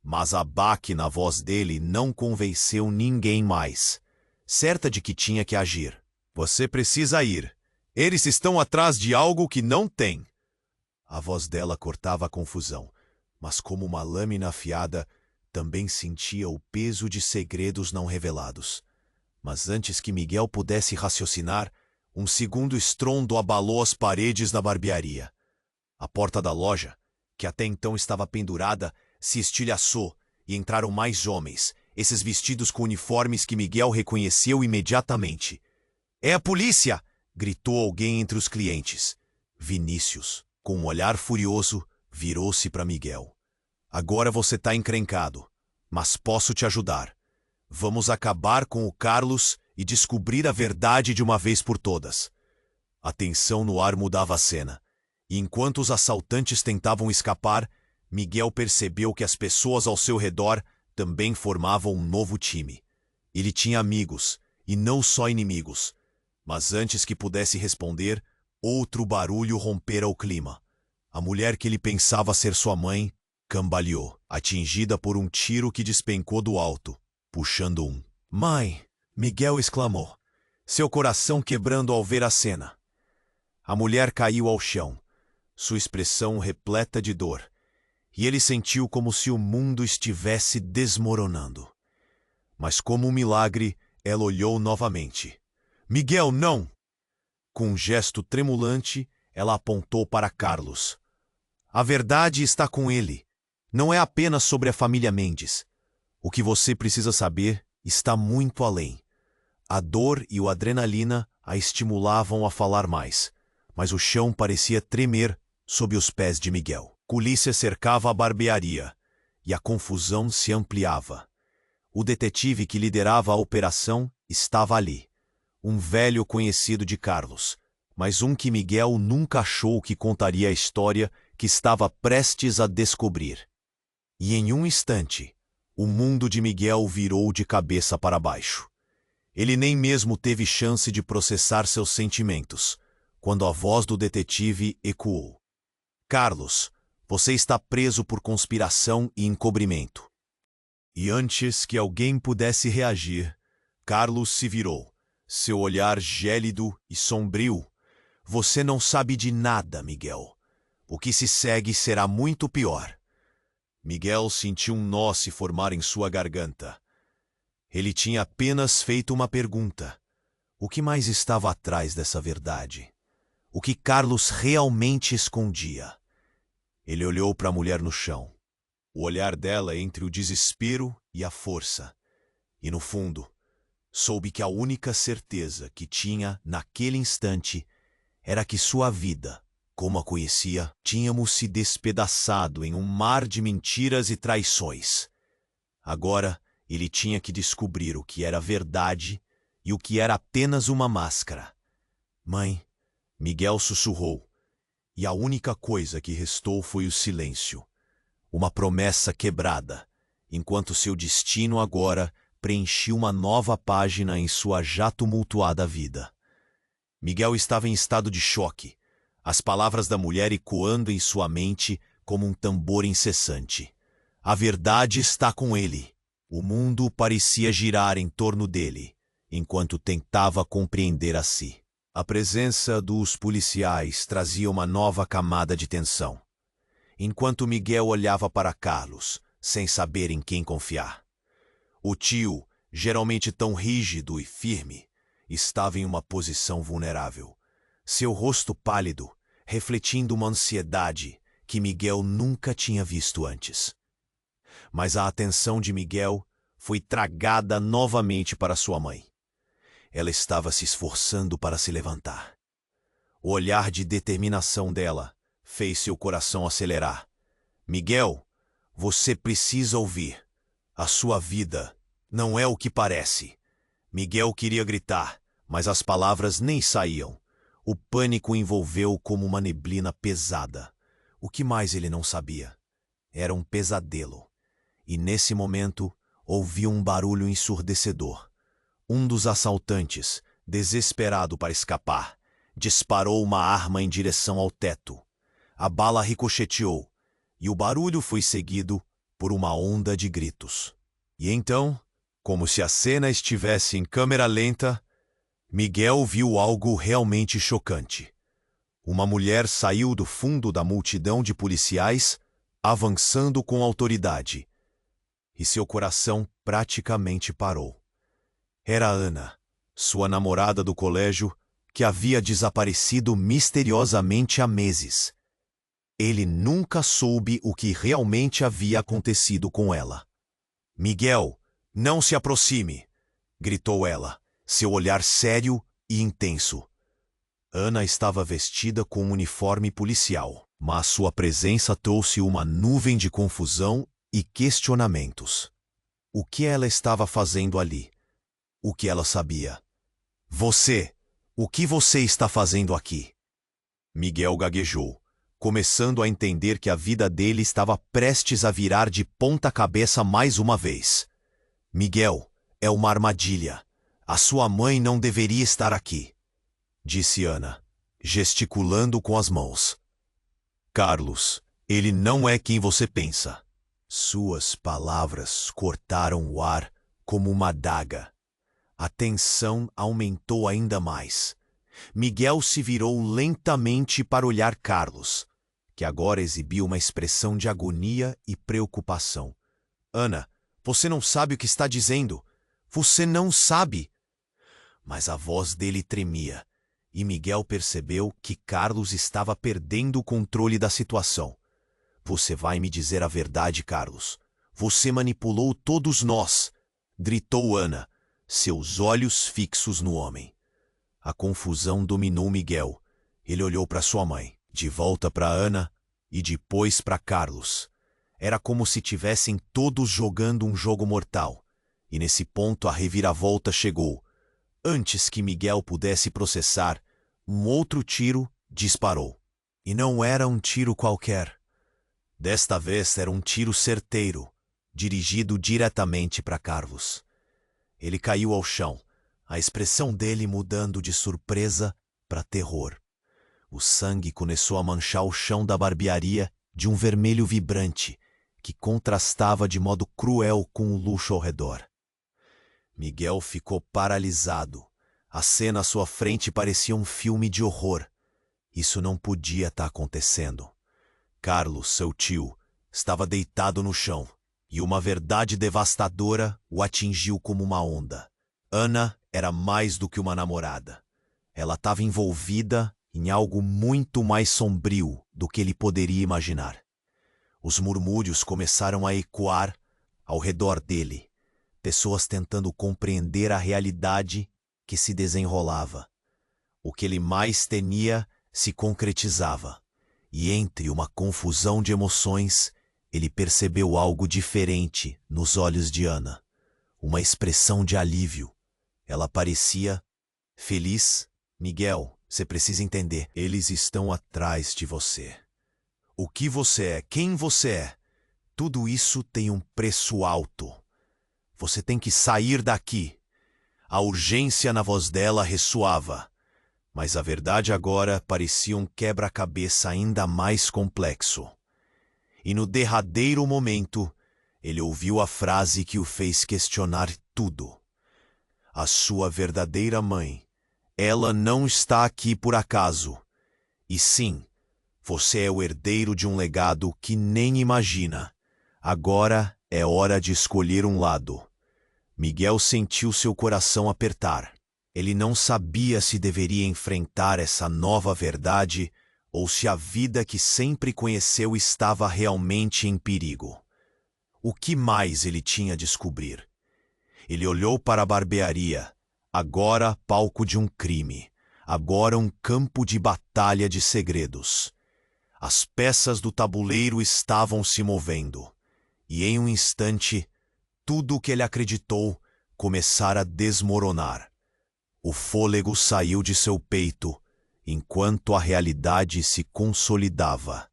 Mas a baque na voz dele não convenceu ninguém mais, certa de que tinha que agir. "Você precisa ir. Eles estão atrás de algo que não tem." A voz dela cortava a confusão, mas como uma lâmina afiada, também sentia o peso de segredos não revelados. Mas antes que Miguel pudesse raciocinar, um segundo estrondo abalou as paredes da barbearia. A porta da loja, que até então estava pendurada, se estilhaçou e entraram mais homens, esses vestidos com uniformes que Miguel reconheceu imediatamente. "É a polícia!" gritou alguém entre os clientes. Vinícius, com um olhar furioso, virou-se para Miguel. "Agora você está encrencado, mas posso te ajudar. Vamos acabar com o Carlos e descobrir a verdade de uma vez por todas." A tensão no ar mudava a cena, e enquanto os assaltantes tentavam escapar, Miguel percebeu que as pessoas ao seu redor também formavam um novo time. Ele tinha amigos, e não só inimigos. Mas antes que pudesse responder, outro barulho rompera o clima. A mulher que ele pensava ser sua mãe cambaleou, atingida por um tiro que despencou do alto, puxando um. "Mãe!" Miguel exclamou, seu coração quebrando ao ver a cena. A mulher caiu ao chão, sua expressão repleta de dor, e ele sentiu como se o mundo estivesse desmoronando. Mas como um milagre, ela olhou novamente. "Miguel, não!" Com um gesto tremulante, ela apontou para Carlos. "A verdade está com ele. Não é apenas sobre a família Mendes. O que você precisa saber está muito além." A dor e a adrenalina a estimulavam a falar mais, mas o chão parecia tremer sob os pés de Miguel. Polícia cercava a barbearia e a confusão se ampliava. O detetive que liderava a operação estava ali, um velho conhecido de Carlos, mas um que Miguel nunca achou que contaria a história que estava prestes a descobrir. E em um instante, o mundo de Miguel virou de cabeça para baixo. Ele nem mesmo teve chance de processar seus sentimentos, quando a voz do detetive ecoou. Carlos, você está preso por conspiração e encobrimento. E antes que alguém pudesse reagir, Carlos se virou, seu olhar gélido e sombrio. Você não sabe de nada, Miguel. O que se segue será muito pior. Miguel sentiu um nó se formar em sua garganta. Ele tinha apenas feito uma pergunta. O que mais estava atrás dessa verdade? O que Carlos realmente escondia? Ele olhou para a mulher no chão. O olhar dela entre o desespero e a força. E no fundo, soube que a única certeza que tinha naquele instante era que sua vida, como a conhecia, tínhamos se despedaçado em um mar de mentiras e traições. Agora, ele tinha que descobrir o que era verdade e o que era apenas uma máscara. Mãe, Miguel sussurrou, e a única coisa que restou foi o silêncio. Uma promessa quebrada, enquanto seu destino agora preenchia uma nova página em sua já tumultuada vida. Miguel estava em estado de choque, as palavras da mulher ecoando em sua mente como um tambor incessante. A verdade está com ele. O mundo parecia girar em torno dele, enquanto tentava compreender a si. A presença dos policiais trazia uma nova camada de tensão, enquanto Miguel olhava para Carlos, sem saber em quem confiar. O tio, geralmente tão rígido e firme, estava em uma posição vulnerável, seu rosto pálido, refletindo uma ansiedade que Miguel nunca tinha visto antes. Mas a atenção de Miguel foi tragada novamente para sua mãe. Ela estava se esforçando para se levantar. O olhar de determinação dela fez seu coração acelerar. Miguel, você precisa ouvir. A sua vida não é o que parece. Miguel queria gritar, mas as palavras nem saíam. O pânico envolveu como uma neblina pesada. O que mais ele não sabia? Era um pesadelo. E nesse momento, ouviu um barulho ensurdecedor. Um dos assaltantes, desesperado para escapar, disparou uma arma em direção ao teto. A bala ricocheteou, e o barulho foi seguido por uma onda de gritos. E então, como se a cena estivesse em câmera lenta, Miguel viu algo realmente chocante. Uma mulher saiu do fundo da multidão de policiais, avançando com autoridade, e seu coração praticamente parou. Era Ana, sua namorada do colégio, que havia desaparecido misteriosamente há meses. Ele nunca soube o que realmente havia acontecido com ela. Miguel, não se aproxime, gritou ela, seu olhar sério e intenso. Ana estava vestida com um uniforme policial, mas sua presença trouxe uma nuvem de confusão e questionamentos. O que ela estava fazendo ali? O que ela sabia? Você, o que você está fazendo aqui? Miguel gaguejou, começando a entender que a vida dele estava prestes a virar de ponta cabeça mais uma vez. Miguel, é uma armadilha. A sua mãe não deveria estar aqui, disse Ana, gesticulando com as mãos. Carlos, ele não é quem você pensa. Suas palavras cortaram o ar como uma adaga. A tensão aumentou ainda mais. Miguel se virou lentamente para olhar Carlos, que agora exibia uma expressão de agonia e preocupação. Ana, você não sabe o que está dizendo. Você não sabe. Mas a voz dele tremia, e Miguel percebeu que Carlos estava perdendo o controle da situação. Você vai me dizer a verdade, Carlos. Você manipulou todos nós, gritou Ana, seus olhos fixos no homem. A confusão dominou Miguel. Ele olhou para sua mãe. de volta para Ana e depois para Carlos. Era como se tivessem todos jogando um jogo mortal. E nesse ponto a reviravolta chegou. Antes que Miguel pudesse processar, um outro tiro disparou. E não era um tiro qualquer. Desta vez era um tiro certeiro, dirigido diretamente para Carlos. Ele caiu ao chão, a expressão dele mudando de surpresa para terror. O sangue começou a manchar o chão da barbearia de um vermelho vibrante, que contrastava de modo cruel com o luxo ao redor. Miguel ficou paralisado. A cena à sua frente parecia um filme de horror. Isso não podia estar acontecendo. Carlos, seu tio, estava deitado no chão, e uma verdade devastadora o atingiu como uma onda. Ana era mais do que uma namorada. Ela estava envolvida em algo muito mais sombrio do que ele poderia imaginar. Os murmúrios começaram a ecoar ao redor dele, pessoas tentando compreender a realidade que se desenrolava. O que ele mais temia se concretizava, e entre uma confusão de emoções, ele percebeu algo diferente nos olhos de Ana, uma expressão de alívio. Ela parecia feliz. Miguel, você precisa entender, eles estão atrás de você. O que você é, quem você é, tudo isso tem um preço alto. Você tem que sair daqui. A urgência na voz dela ressoava, mas a verdade agora parecia um quebra-cabeça ainda mais complexo. E no derradeiro momento, ele ouviu a frase que o fez questionar tudo. A sua verdadeira mãe, ela não está aqui por acaso. E sim, você é o herdeiro de um legado que nem imagina. Agora é hora de escolher um lado. Miguel sentiu seu coração apertar. Ele não sabia se deveria enfrentar essa nova verdade ou se a vida que sempre conheceu estava realmente em perigo. O que mais ele tinha a descobrir? Ele olhou para a barbearia, agora palco de um crime, agora um campo de batalha de segredos. As peças do tabuleiro estavam se movendo, e em um instante, tudo o que ele acreditou começara a desmoronar. O fôlego saiu de seu peito, enquanto a realidade se consolidava.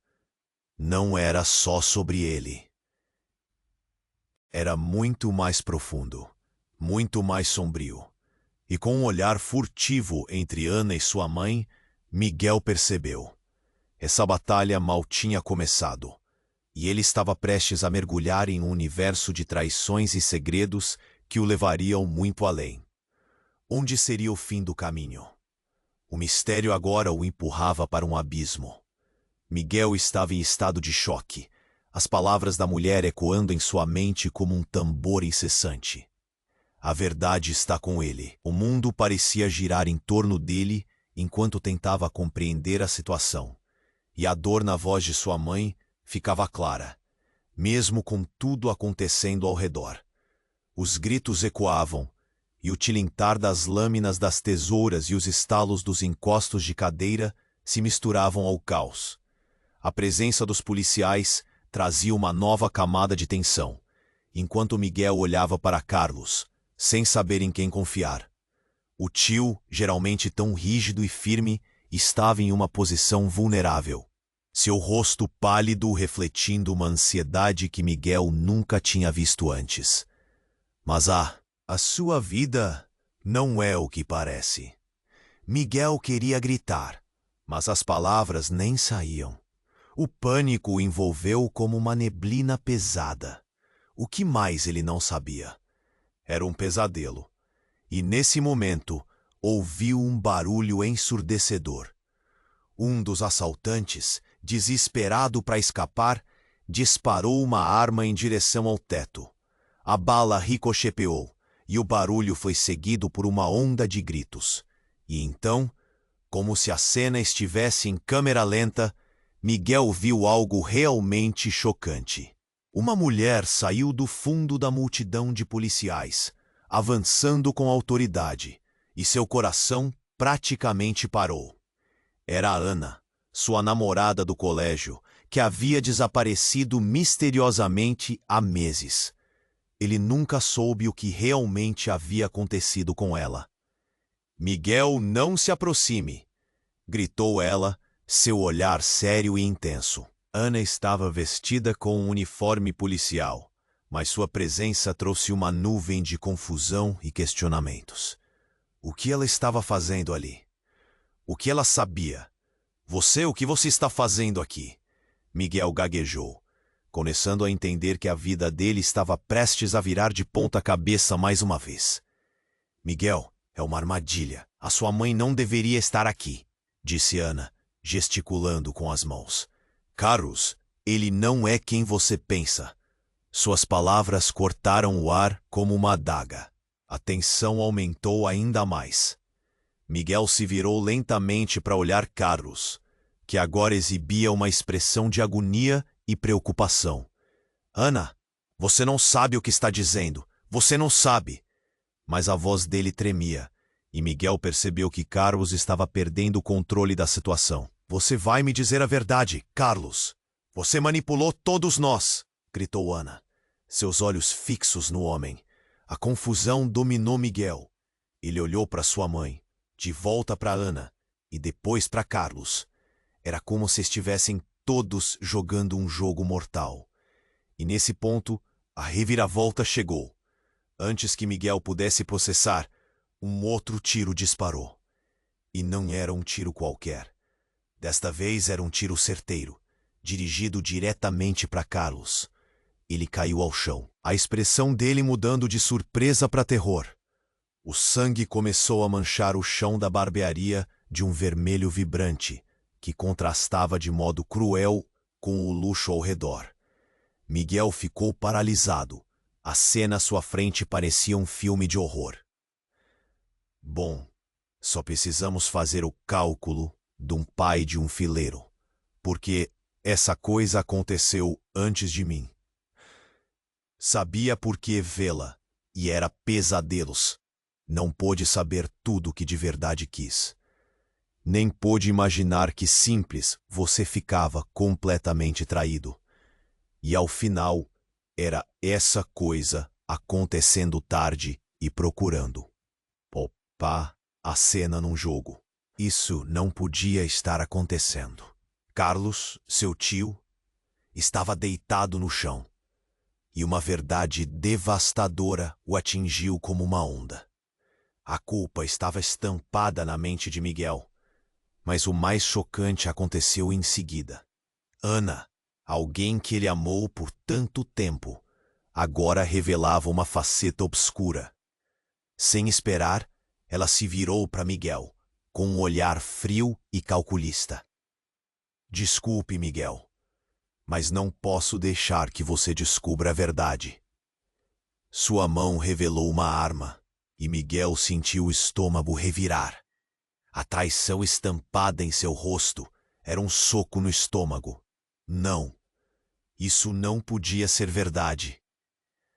Não era só sobre ele. Era muito mais profundo, muito mais sombrio. E com um olhar furtivo entre Ana e sua mãe, Miguel percebeu. Essa batalha mal tinha começado, e ele estava prestes a mergulhar em um universo de traições e segredos que o levariam muito além. Onde seria o fim do caminho? O mistério agora o empurrava para um abismo. Miguel estava em estado de choque, as palavras da mulher ecoando em sua mente como um tambor incessante. A verdade está com ele. O mundo parecia girar em torno dele enquanto tentava compreender a situação. E a dor na voz de sua mãe ficava clara, mesmo com tudo acontecendo ao redor. Os gritos ecoavam, e o tilintar das lâminas das tesouras e os estalos dos encostos de cadeira se misturavam ao caos. A presença dos policiais trazia uma nova camada de tensão, enquanto Miguel olhava para Carlos, sem saber em quem confiar. O tio, geralmente tão rígido e firme, estava em uma posição vulnerável, seu rosto pálido refletindo uma ansiedade que Miguel nunca tinha visto antes. Mas a sua vida não é o que parece. Miguel queria gritar, mas as palavras nem saíam. O pânico o envolveu como uma neblina pesada. O que mais ele não sabia? Era um pesadelo. E nesse momento, ouviu um barulho ensurdecedor. Um dos assaltantes, desesperado para escapar, disparou uma arma em direção ao teto. A bala ricocheteou, e o barulho foi seguido por uma onda de gritos. E então, como se a cena estivesse em câmera lenta, Miguel viu algo realmente chocante. Uma mulher saiu do fundo da multidão de policiais, avançando com autoridade, e seu coração praticamente parou. Era Ana, sua namorada do colégio, que havia desaparecido misteriosamente há meses. Ele nunca soube o que realmente havia acontecido com ela. Miguel, não se aproxime, gritou ela, seu olhar sério e intenso. Ana estava vestida com um uniforme policial, mas sua presença trouxe uma nuvem de confusão e questionamentos. O que ela estava fazendo ali? O que ela sabia? O que você está fazendo aqui? Miguel gaguejou, começando a entender que a vida dele estava prestes a virar de ponta cabeça mais uma vez. Miguel, é uma armadilha. A sua mãe não deveria estar aqui, disse Ana, gesticulando com as mãos. Carlos, ele não é quem você pensa. Suas palavras cortaram o ar como uma adaga. A tensão aumentou ainda mais. Miguel se virou lentamente para olhar Carlos, que agora exibia uma expressão de agonia e preocupação. Ana, você não sabe o que está dizendo. Você não sabe. Mas a voz dele tremia, e Miguel percebeu que Carlos estava perdendo o controle da situação. Você vai me dizer a verdade, Carlos. Você manipulou todos nós, gritou Ana, seus olhos fixos no homem. A confusão dominou Miguel. Ele olhou para sua mãe, de volta para Ana e depois para Carlos. Era como se estivessem todos jogando um jogo mortal. E nesse ponto, a reviravolta chegou. Antes que Miguel pudesse processar, um outro tiro disparou. E não era um tiro qualquer. Desta vez era um tiro certeiro, dirigido diretamente para Carlos. Ele caiu ao chão, a expressão dele mudando de surpresa para terror. O sangue começou a manchar o chão da barbearia de um vermelho vibrante, que contrastava de modo cruel com o luxo ao redor. Miguel ficou paralisado. A cena à sua frente parecia um filme de horror. Bom, só precisamos fazer o cálculo de um pai de um fileiro, porque essa coisa aconteceu antes de mim. Sabia por que vê-la, e era pesadelos. Não pôde saber tudo o que de verdade quis. Nem pôde imaginar que simples você ficava completamente traído. E ao final, era essa coisa acontecendo tarde e procurando. Opa, a cena num jogo. Isso não podia estar acontecendo. Carlos, seu tio, estava deitado no chão. E uma verdade devastadora o atingiu como uma onda. A culpa estava estampada na mente de Miguel. Mas o mais chocante aconteceu em seguida. Ana, alguém que ele amou por tanto tempo, agora revelava uma faceta obscura. Sem esperar, ela se virou para Miguel, com um olhar frio e calculista. Desculpe, Miguel, mas não posso deixar que você descubra a verdade. Sua mão revelou uma arma, e Miguel sentiu o estômago revirar. A traição estampada em seu rosto era um soco no estômago. Não, isso não podia ser verdade.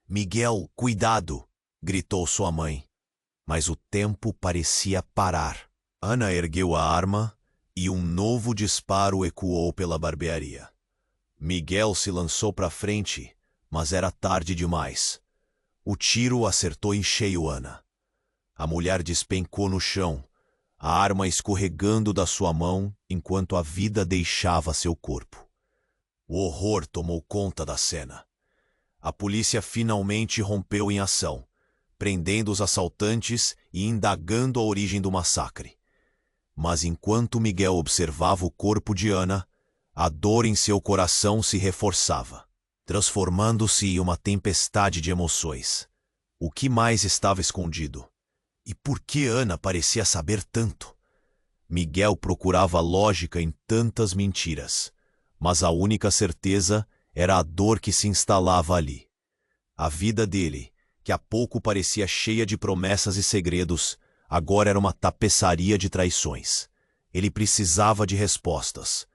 Miguel, cuidado! Gritou sua mãe. Mas o tempo parecia parar. Ana ergueu a arma e um novo disparo ecoou pela barbearia. Miguel se lançou para frente, mas era tarde demais. O tiro acertou em cheio Ana. A mulher despencou no chão, a arma escorregando da sua mão enquanto a vida deixava seu corpo. O horror tomou conta da cena. A polícia finalmente rompeu em ação, prendendo os assaltantes e indagando a origem do massacre. Mas enquanto Miguel observava o corpo de Ana, a dor em seu coração se reforçava, transformando-se em uma tempestade de emoções. O que mais estava escondido? E por que Ana parecia saber tanto? Miguel procurava lógica em tantas mentiras, mas a única certeza era a dor que se instalava ali. A vida dele, que há pouco parecia cheia de promessas e segredos, agora era uma tapeçaria de traições. Ele precisava de respostas.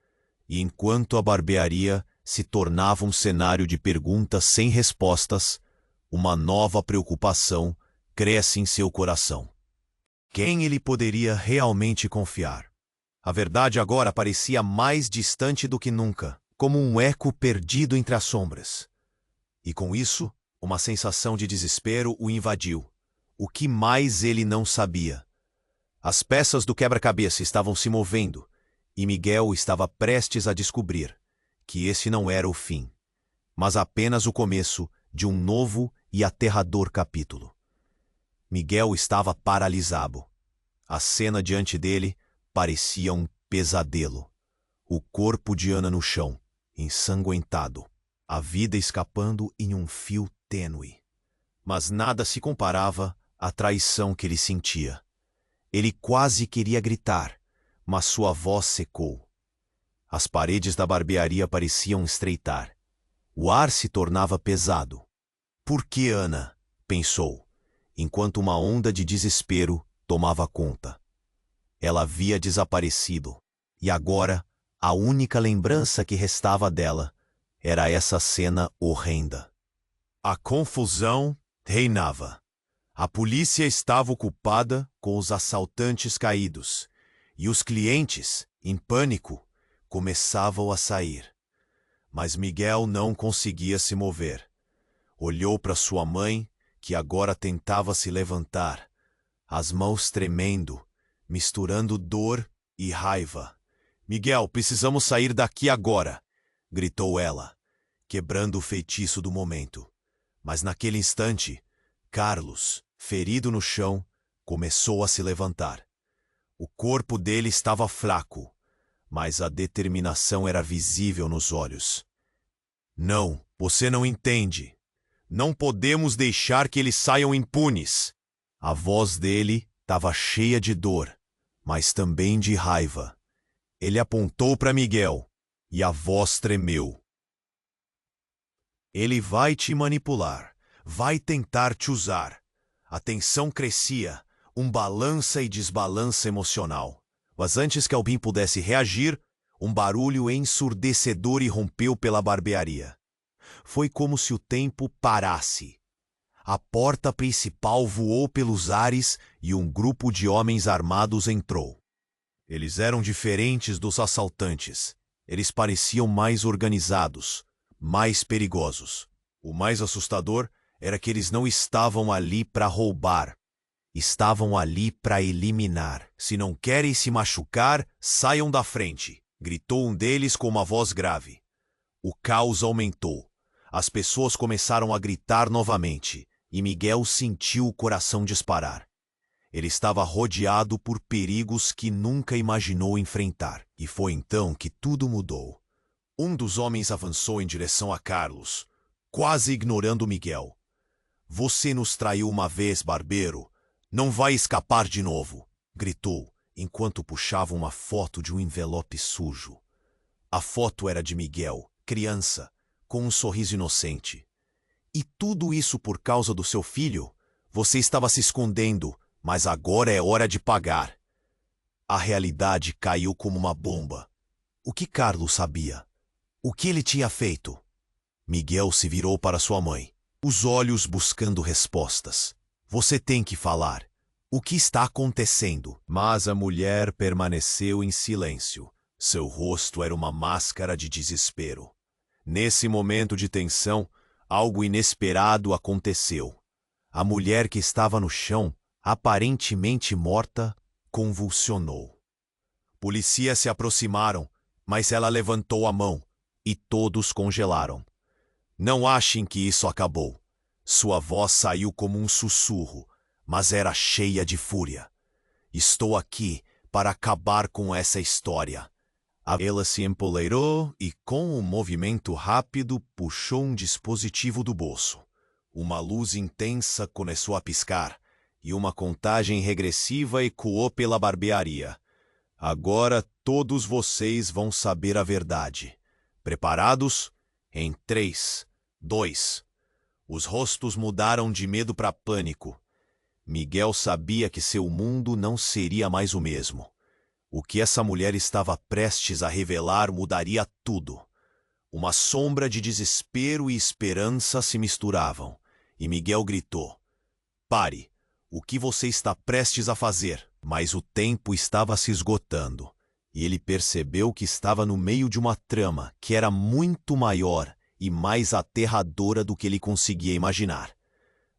E enquanto a barbearia se tornava um cenário de perguntas sem respostas, uma nova preocupação cresce em seu coração. Quem ele poderia realmente confiar? A verdade agora parecia mais distante do que nunca, como um eco perdido entre as sombras. E com isso, uma sensação de desespero o invadiu. O que mais ele não sabia? As peças do quebra-cabeça estavam se movendo, e Miguel estava prestes a descobrir que esse não era o fim, mas apenas o começo de um novo e aterrador capítulo. Miguel estava paralisado. A cena diante dele parecia um pesadelo. O corpo de Ana no chão, ensanguentado, a vida escapando em um fio tênue. Mas nada se comparava à traição que ele sentia. Ele quase queria gritar, mas sua voz secou. As paredes da barbearia pareciam estreitar. O ar se tornava pesado. Por que Ana? Pensou, enquanto uma onda de desespero tomava conta. Ela havia desaparecido, e agora a única lembrança que restava dela era essa cena horrenda. A confusão reinava. A polícia estava ocupada com os assaltantes caídos, e os clientes, em pânico, começavam a sair. Mas Miguel não conseguia se mover. Olhou para sua mãe, que agora tentava se levantar, as mãos tremendo, misturando dor e raiva. "Miguel, precisamos sair daqui agora!" gritou ela, quebrando o feitiço do momento. Mas naquele instante, Carlos, ferido no chão, começou a se levantar. O corpo dele estava fraco, mas a determinação era visível nos olhos. "Não, você não entende. Não podemos deixar que eles saiam impunes." A voz dele estava cheia de dor, mas também de raiva. Ele apontou para Miguel, e a voz tremeu. "Ele vai te manipular, vai tentar te usar." A tensão crescia, um balança e desbalança emocional. Mas antes que Albin pudesse reagir, um barulho ensurdecedor irrompeu pela barbearia. Foi como se o tempo parasse. A porta principal voou pelos ares e um grupo de homens armados entrou. Eles eram diferentes dos assaltantes. Eles pareciam mais organizados, mais perigosos. O mais assustador era que eles não estavam ali para roubar. Estavam ali para eliminar. "Se não querem se machucar, saiam da frente", gritou um deles com uma voz grave. O caos aumentou. As pessoas começaram a gritar novamente, e Miguel sentiu o coração disparar. Ele estava rodeado por perigos que nunca imaginou enfrentar. E foi então que tudo mudou. Um dos homens avançou em direção a Carlos, quase ignorando Miguel. "Você nos traiu uma vez, barbeiro. Não vai escapar de novo", gritou, enquanto puxava uma foto de um envelope sujo. A foto era de Miguel, criança, com um sorriso inocente. "E tudo isso por causa do seu filho? Você estava se escondendo, mas agora é hora de pagar." A realidade caiu como uma bomba. O que Carlos sabia? O que ele tinha feito? Miguel se virou para sua mãe, os olhos buscando respostas. "Você tem que falar. O que está acontecendo?" Mas a mulher permaneceu em silêncio. Seu rosto era uma máscara de desespero. Nesse momento de tensão, algo inesperado aconteceu. A mulher que estava no chão, aparentemente morta, convulsionou. Policiais se aproximaram, mas ela levantou a mão, e todos congelaram. "Não achem que isso acabou." Sua voz saiu como um sussurro, mas era cheia de fúria. "Estou aqui para acabar com essa história." Ela se empoleirou e, com um movimento rápido, puxou um dispositivo do bolso. Uma luz intensa começou a piscar, e uma contagem regressiva ecoou pela barbearia. "Agora todos vocês vão saber a verdade. Preparados? Em 3, 2... Os rostos mudaram de medo para pânico. Miguel sabia que seu mundo não seria mais o mesmo. O que essa mulher estava prestes a revelar mudaria tudo. Uma sombra de desespero e esperança se misturavam, e Miguel gritou: "Pare! O que você está prestes a fazer?" Mas o tempo estava se esgotando, e ele percebeu que estava no meio de uma trama que era muito maior e mais aterradora do que ele conseguia imaginar.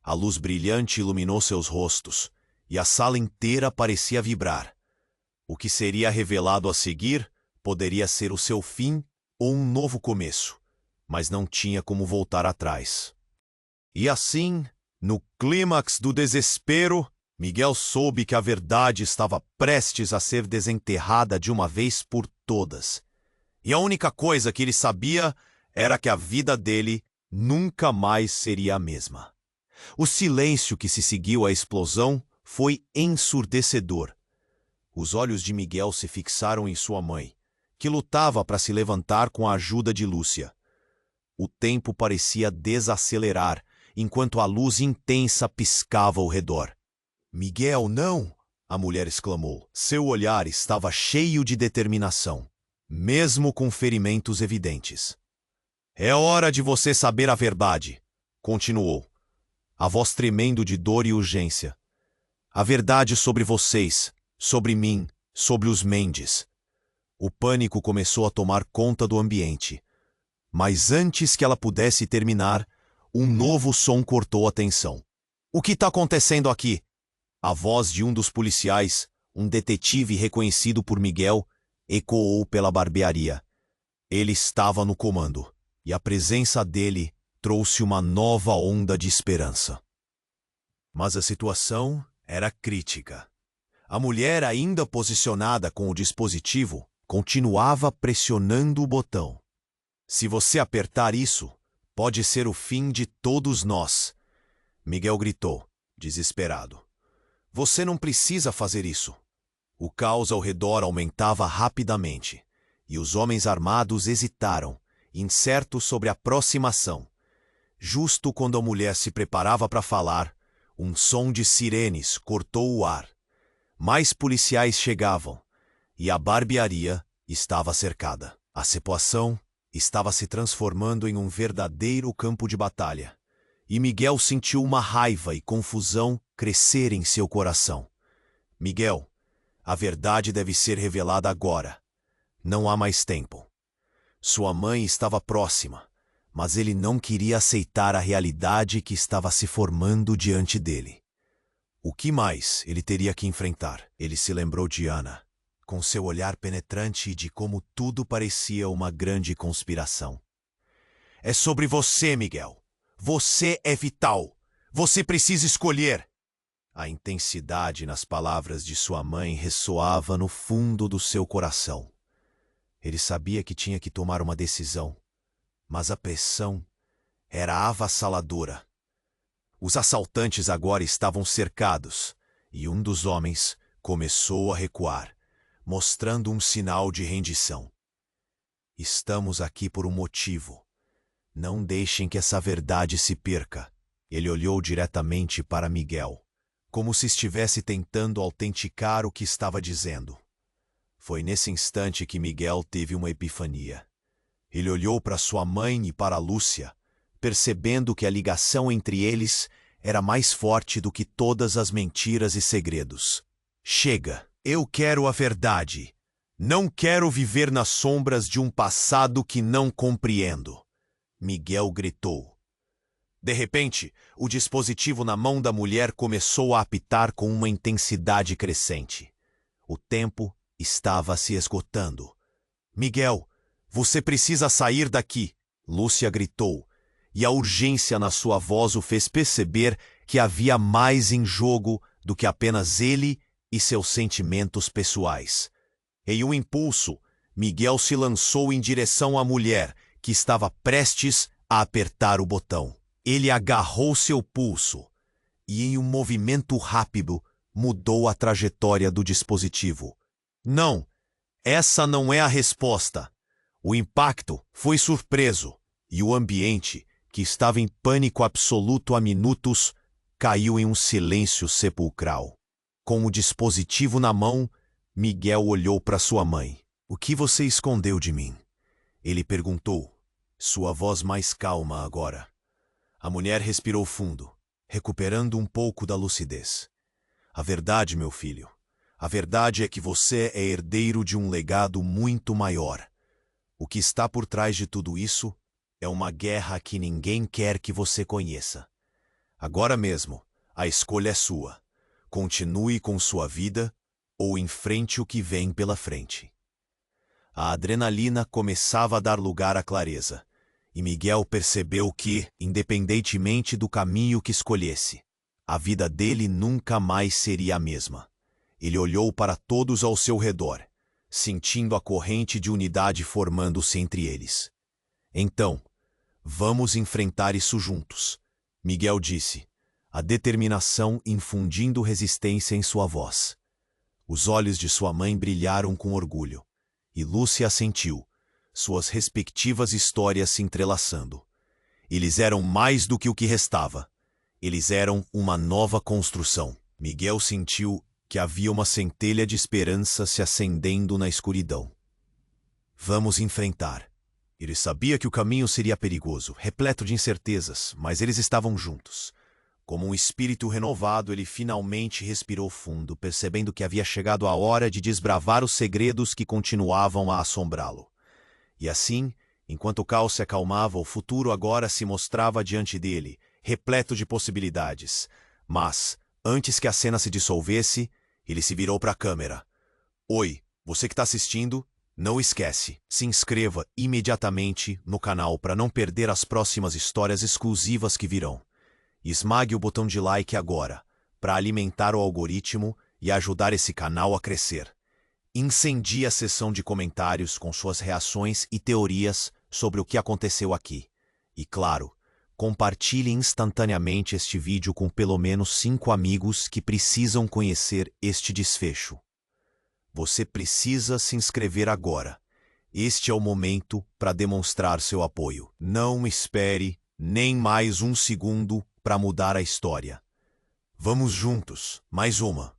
A luz brilhante iluminou seus rostos, e a sala inteira parecia vibrar. O que seria revelado a seguir poderia ser o seu fim ou um novo começo, mas não tinha como voltar atrás. E assim, no clímax do desespero, Miguel soube que a verdade estava prestes a ser desenterrada de uma vez por todas. E a única coisa que ele sabia era que a vida dele nunca mais seria a mesma. O silêncio que se seguiu à explosão foi ensurdecedor. Os olhos de Miguel se fixaram em sua mãe, que lutava para se levantar com a ajuda de Lúcia. O tempo parecia desacelerar, enquanto a luz intensa piscava ao redor. "Miguel, não!" a mulher exclamou. Seu olhar estava cheio de determinação, mesmo com ferimentos evidentes. "É hora de você saber a verdade", continuou, a voz tremendo de dor e urgência. "A verdade sobre vocês, sobre mim, sobre os Mendes." O pânico começou a tomar conta do ambiente. Mas antes que ela pudesse terminar, um novo som cortou a tensão. "O que está acontecendo aqui?" A voz de um dos policiais, um detetive reconhecido por Miguel, ecoou pela barbearia. Ele estava no comando, e a presença dele trouxe uma nova onda de esperança. Mas a situação era crítica. A mulher, ainda posicionada com o dispositivo, continuava pressionando o botão. "Se você apertar isso, pode ser o fim de todos nós", Miguel gritou, desesperado. "Você não precisa fazer isso." O caos ao redor aumentava rapidamente, e os homens armados hesitaram, incertos sobre a próxima ação. Justo quando a mulher se preparava para falar, um som de sirenes cortou o ar. Mais policiais chegavam, e a barbearia estava cercada. A situação estava se transformando em um verdadeiro campo de batalha, e Miguel sentiu uma raiva e confusão crescer em seu coração. "Miguel, a verdade deve ser revelada agora. Não há mais tempo." Sua mãe estava próxima, mas ele não queria aceitar a realidade que estava se formando diante dele. O que mais ele teria que enfrentar? Ele se lembrou de Ana, com seu olhar penetrante e de como tudo parecia uma grande conspiração. "É sobre você, Miguel. Você é vital. Você precisa escolher." A intensidade nas palavras de sua mãe ressoava no fundo do seu coração. Ele sabia que tinha que tomar uma decisão, mas a pressão era avassaladora. Os assaltantes agora estavam cercados, e um dos homens começou a recuar, mostrando um sinal de rendição. "Estamos aqui por um motivo. Não deixem que essa verdade se perca." Ele olhou diretamente para Miguel, como se estivesse tentando autenticar o que estava dizendo. Foi nesse instante que Miguel teve uma epifania. Ele olhou para sua mãe e para Lúcia, percebendo que a ligação entre eles era mais forte do que todas as mentiras e segredos. "Chega, eu quero a verdade. Não quero viver nas sombras de um passado que não compreendo", Miguel gritou. De repente, o dispositivo na mão da mulher começou a apitar com uma intensidade crescente. O tempo estava se esgotando. "Miguel, você precisa sair daqui", Lúcia gritou, e a urgência na sua voz o fez perceber que havia mais em jogo do que apenas ele e seus sentimentos pessoais. Em um impulso, Miguel se lançou em direção à mulher, que estava prestes a apertar o botão. Ele agarrou seu pulso e, em um movimento rápido, mudou a trajetória do dispositivo. Não, essa não é a resposta. O impacto foi surpreso e o ambiente, que estava em pânico absoluto há minutos, caiu em um silêncio sepulcral. Com o dispositivo na mão, Miguel olhou para sua mãe. "O que você escondeu de mim?" ele perguntou, sua voz mais calma agora. A mulher respirou fundo, recuperando um pouco da lucidez. "A verdade, meu filho. A verdade é que você é herdeiro de um legado muito maior. O que está por trás de tudo isso é uma guerra que ninguém quer que você conheça. Agora mesmo, a escolha é sua. Continue com sua vida ou enfrente o que vem pela frente. A adrenalina começava a dar lugar à clareza, e Miguel percebeu que, independentemente do caminho que escolhesse, a vida dele nunca mais seria a mesma. Ele olhou para todos ao seu redor, sentindo a corrente de unidade formando-se entre eles. Então, vamos enfrentar isso juntos, Miguel disse, a determinação infundindo resistência em sua voz. Os olhos de sua mãe brilharam com orgulho, e Lúcia assentiu, suas respectivas histórias se entrelaçando. Eles eram mais do que o que restava. Eles eram uma nova construção. Miguel sentiu que havia uma centelha de esperança se acendendo na escuridão. Vamos enfrentar. Ele sabia que o caminho seria perigoso, repleto de incertezas, mas eles estavam juntos. Como um espírito renovado, ele finalmente respirou fundo, percebendo que havia chegado a hora de desbravar os segredos que continuavam a assombrá-lo. E assim, enquanto o caos se acalmava, o futuro agora se mostrava diante dele, repleto de possibilidades. Mas, antes que a cena se dissolvesse, ele se virou para a câmera. Oi, você que está assistindo, não esquece, se inscreva imediatamente no canal para não perder as próximas histórias exclusivas que virão. Esmague o botão de like agora, para alimentar o algoritmo e ajudar esse canal a crescer. Incendie a seção de comentários com suas reações e teorias sobre o que aconteceu aqui. E claro, compartilhe instantaneamente este vídeo com pelo menos 5 amigos que precisam conhecer este desfecho. Você precisa se inscrever agora. Este é o momento para demonstrar seu apoio. Não espere nem mais um segundo para mudar a história. Vamos juntos, mais uma.